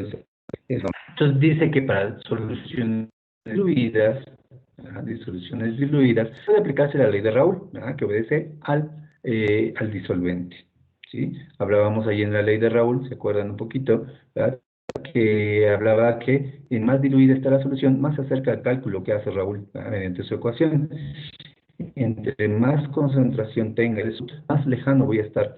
Entonces dice que para soluciones diluidas, disoluciones diluidas, puede aplicarse la ley de Raoul, que obedece al disolvente. ¿Sí? Hablábamos ahí en la ley de Raoul, ¿se acuerdan un poquito? ¿Verdad? Que hablaba que en más diluida está la solución, más se acerca al cálculo que hace Raúl mediante su ecuación. Entre más concentración tenga, más lejano voy a estar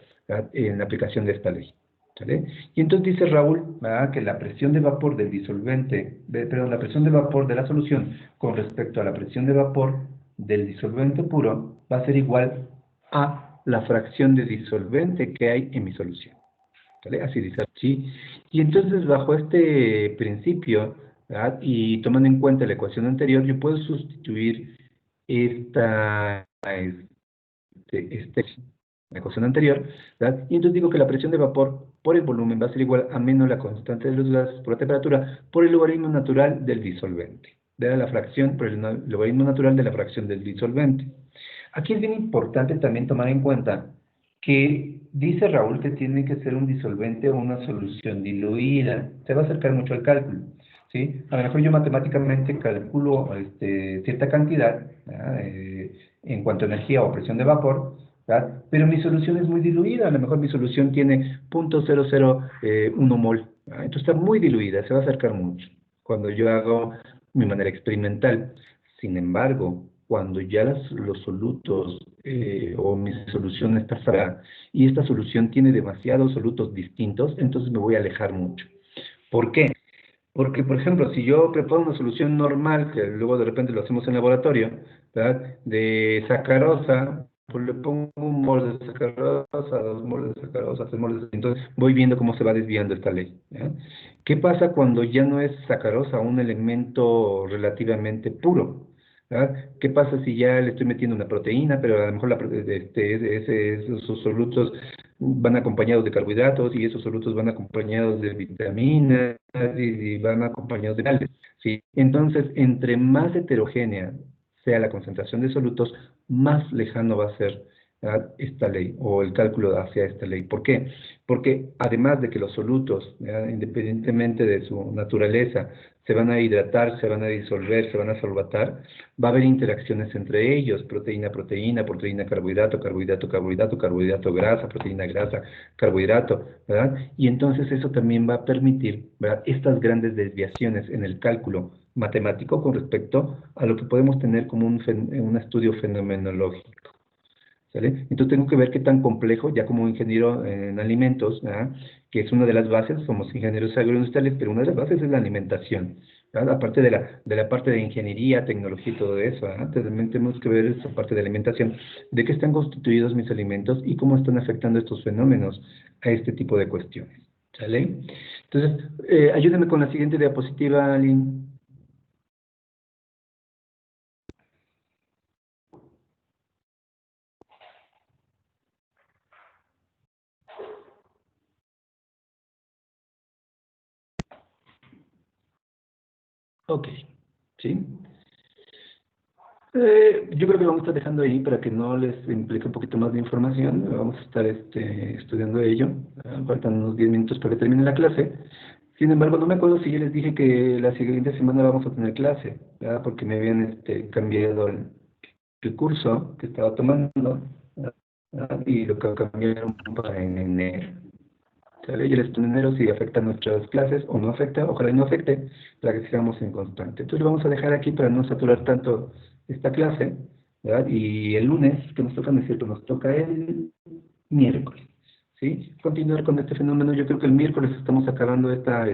en la aplicación de esta ley. ¿Sale? Y entonces dice Raúl que la presión de vapor del disolvente, perdón, la presión de vapor de la solución con respecto a la presión de vapor del disolvente puro va a ser igual a la fracción de disolvente que hay en mi solución. ¿Vale? Así dice, ¿sí? Y entonces, bajo este principio, ¿verdad? Y tomando en cuenta la ecuación anterior, yo puedo sustituir la ecuación anterior, ¿verdad? Y entonces digo que la presión de vapor por el volumen va a ser igual a menos la constante de los gases por la temperatura por el logaritmo natural del disolvente. De la fracción, por el logaritmo natural de la fracción del disolvente. Aquí es bien importante también tomar en cuenta que dice Raúl que tiene que ser un disolvente o una solución diluida. Se va a acercar mucho al cálculo, ¿sí? A lo mejor yo matemáticamente calculo cierta cantidad en cuanto a energía o presión de vapor, ¿verdad? Pero mi solución es muy diluida. A lo mejor mi solución tiene 0.001 mol, ¿verdad? Entonces está muy diluida, se va a acercar mucho cuando yo hago mi manera experimental. Sin embargo, cuando ya los solutos o mi solución está cerrada y esta solución tiene demasiados solutos distintos, entonces me voy a alejar mucho. ¿Por qué? Porque, por ejemplo, si yo preparo una solución normal, que luego de repente lo hacemos en laboratorio, ¿verdad? De sacarosa, pues le pongo 1 mol de sacarosa, 2 moles de sacarosa, 3 moles de... Entonces voy viendo cómo se va desviando esta ley, ¿ya? ¿Qué pasa cuando ya no es sacarosa un elemento relativamente puro? ¿Verdad? ¿Qué pasa si ya le estoy metiendo una proteína, pero a lo mejor esos solutos van acompañados de carbohidratos y esos solutos van acompañados de vitaminas y van acompañados de minerales, ¿sí? Entonces, entre más heterogénea sea la concentración de solutos, más lejano va a ser esta ley o el cálculo hacia esta ley. ¿Por qué? Porque además de que los solutos, independientemente de su naturaleza, se van a hidratar, se van a disolver, se van a solvatar, va a haber interacciones entre ellos, proteína-proteína, proteína-carbohidrato, carbohidrato-carbohidrato, carbohidrato-grasa, proteína-grasa, carbohidrato, ¿verdad? Y entonces eso también va a permitir, ¿verdad?, estas grandes desviaciones en el cálculo matemático con respecto a lo que podemos tener como un estudio fenomenológico. ¿Sale? Entonces tengo que ver qué tan complejo, ya como ingeniero en alimentos, ¿verdad?, que es una de las bases, somos ingenieros agroindustriales, pero una de las bases es la alimentación, ¿verdad? Aparte de la parte de ingeniería, tecnología y todo eso, ¿verdad? También tenemos que ver esa parte de alimentación, de qué están constituidos mis alimentos y cómo están afectando estos fenómenos a este tipo de cuestiones. ¿Sale? Entonces, ayúdenme con la siguiente diapositiva, Lynn. Ok, ¿sí? Yo creo que vamos a estar dejando ahí para que no les implique un poquito más de información. Vamos a estar estudiando ello. Faltan unos 10 minutos para que termine la clase. Sin embargo, no me acuerdo si yo les dije que la siguiente semana vamos a tener clase, ¿verdad? Porque me habían cambiado el curso que estaba tomando, ¿verdad? Y lo que cambiaron para en enero. ¿Sale? Y el estudio en enero si afecta nuestras clases o no afecta, ojalá y no afecte, para que sigamos en constante. Entonces lo vamos a dejar aquí para no saturar tanto esta clase, ¿verdad? Y el lunes, que nos toca, no es cierto, nos toca el miércoles, ¿sí? Continuar con este fenómeno. Yo creo que el miércoles estamos acabando esta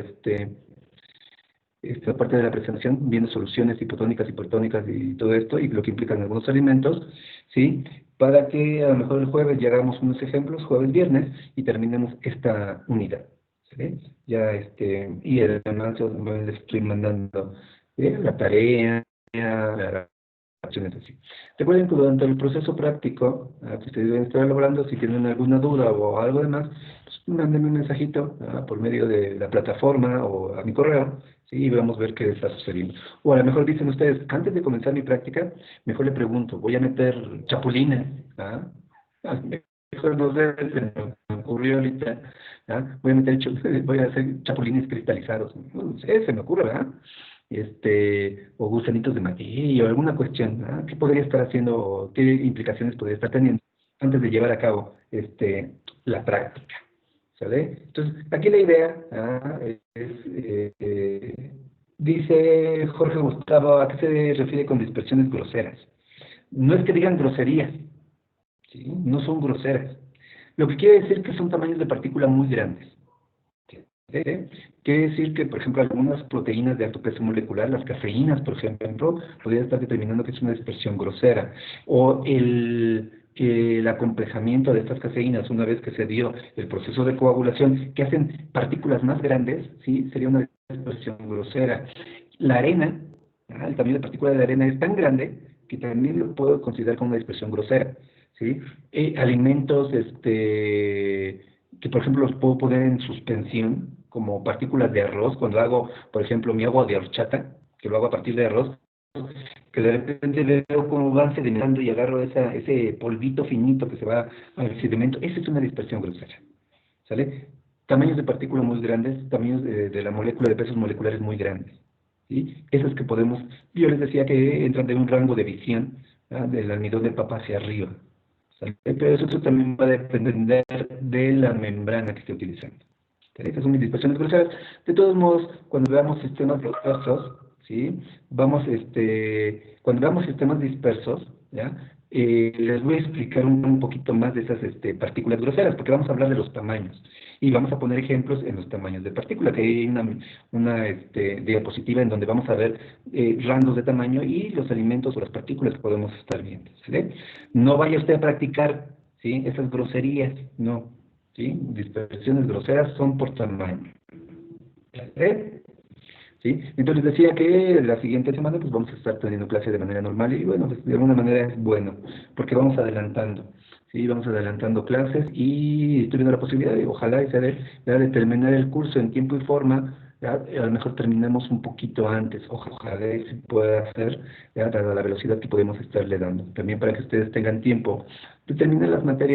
parte de la presentación, viendo soluciones hipotónicas, hipertónicas y todo esto, y lo que implican algunos alimentos, ¿sí? Para que a lo mejor el jueves ya hagamos unos ejemplos, jueves, viernes, y terminemos esta unidad, ¿sí? Ya, y además yo les estoy mandando la tarea, la acciones así. Recuerden que durante el proceso práctico que ustedes deben estar elaborando, si tienen alguna duda o algo demás, pues mándenme un mensajito por medio de la plataforma o a mi correo, ¿sí? Y vamos a ver qué está sucediendo. O a lo mejor dicen ustedes, antes de comenzar mi práctica, mejor le pregunto, voy a meter chapulines, mejor no sé, se me ocurrió ahorita, voy a hacer chapulines cristalizados, no sé, se me ocurre, ¿verdad? O gusanitos de maguey o alguna cuestión, ¿verdad? ¿Qué podría estar haciendo o qué implicaciones podría estar teniendo antes de llevar a cabo la práctica? ¿Sale? Entonces, aquí la idea dice Jorge Gustavo, ¿a qué se refiere con dispersiones groseras? No es que digan groserías, ¿sí? No son groseras. Lo que quiere decir que son tamaños de partícula muy grandes. Quiere decir que, por ejemplo, algunas proteínas de alto peso molecular, las cafeínas, por ejemplo, podría estar determinando que es una dispersión grosera. O el acomplejamiento de estas cafeínas, una vez que se dio el proceso de coagulación, que hacen partículas más grandes, ¿sí? Sería una dispersión grosera. La arena, el tamaño de partícula de la arena es tan grande que también lo puedo considerar como una dispersión grosera, ¿sí? Alimentos, que por ejemplo los puedo poner en suspensión, como partículas de arroz, cuando hago, por ejemplo, mi agua de horchata, que lo hago a partir de arroz, que de repente veo cómo van sedimentando y agarro ese polvito finito que se va al sedimento, esa es una dispersión grosera, ¿sale? Tamaños de partículas muy grandes, tamaños de la molécula de pesos moleculares muy grandes, ¿sí? Esas que podemos, yo les decía que entran de un rango de visión, ¿verdad? Del almidón de papa hacia arriba, ¿sale? Pero eso también va a depender de la membrana que esté utilizando. Estas son mis dispersiones groseras. De todos modos, cuando veamos sistemas dispersos, ¿sí? Cuando veamos sistemas dispersos, ¿ya? Les voy a explicar un poquito más de esas partículas groseras, porque vamos a hablar de los tamaños. Y vamos a poner ejemplos en los tamaños de partícula, que hay una diapositiva en donde vamos a ver rangos de tamaño y los alimentos o las partículas que podemos estar viendo, ¿sí? No vaya usted a practicar, ¿sí? Esas groserías, no. ¿Sí? Dispersiones groseras son por tamaño. ¿Sí? Entonces decía que la siguiente semana pues vamos a estar teniendo clase de manera normal y bueno, pues, de alguna manera es bueno, porque vamos adelantando. ¿Sí? Vamos adelantando clases y estoy viendo la posibilidad de, ojalá, de terminar el curso en tiempo y forma. ¿Ya? A lo mejor terminemos un poquito antes, ojalá se pueda hacer, ¿ya? Dada la velocidad que podemos estarle dando. También para que ustedes tengan tiempo de terminar las materias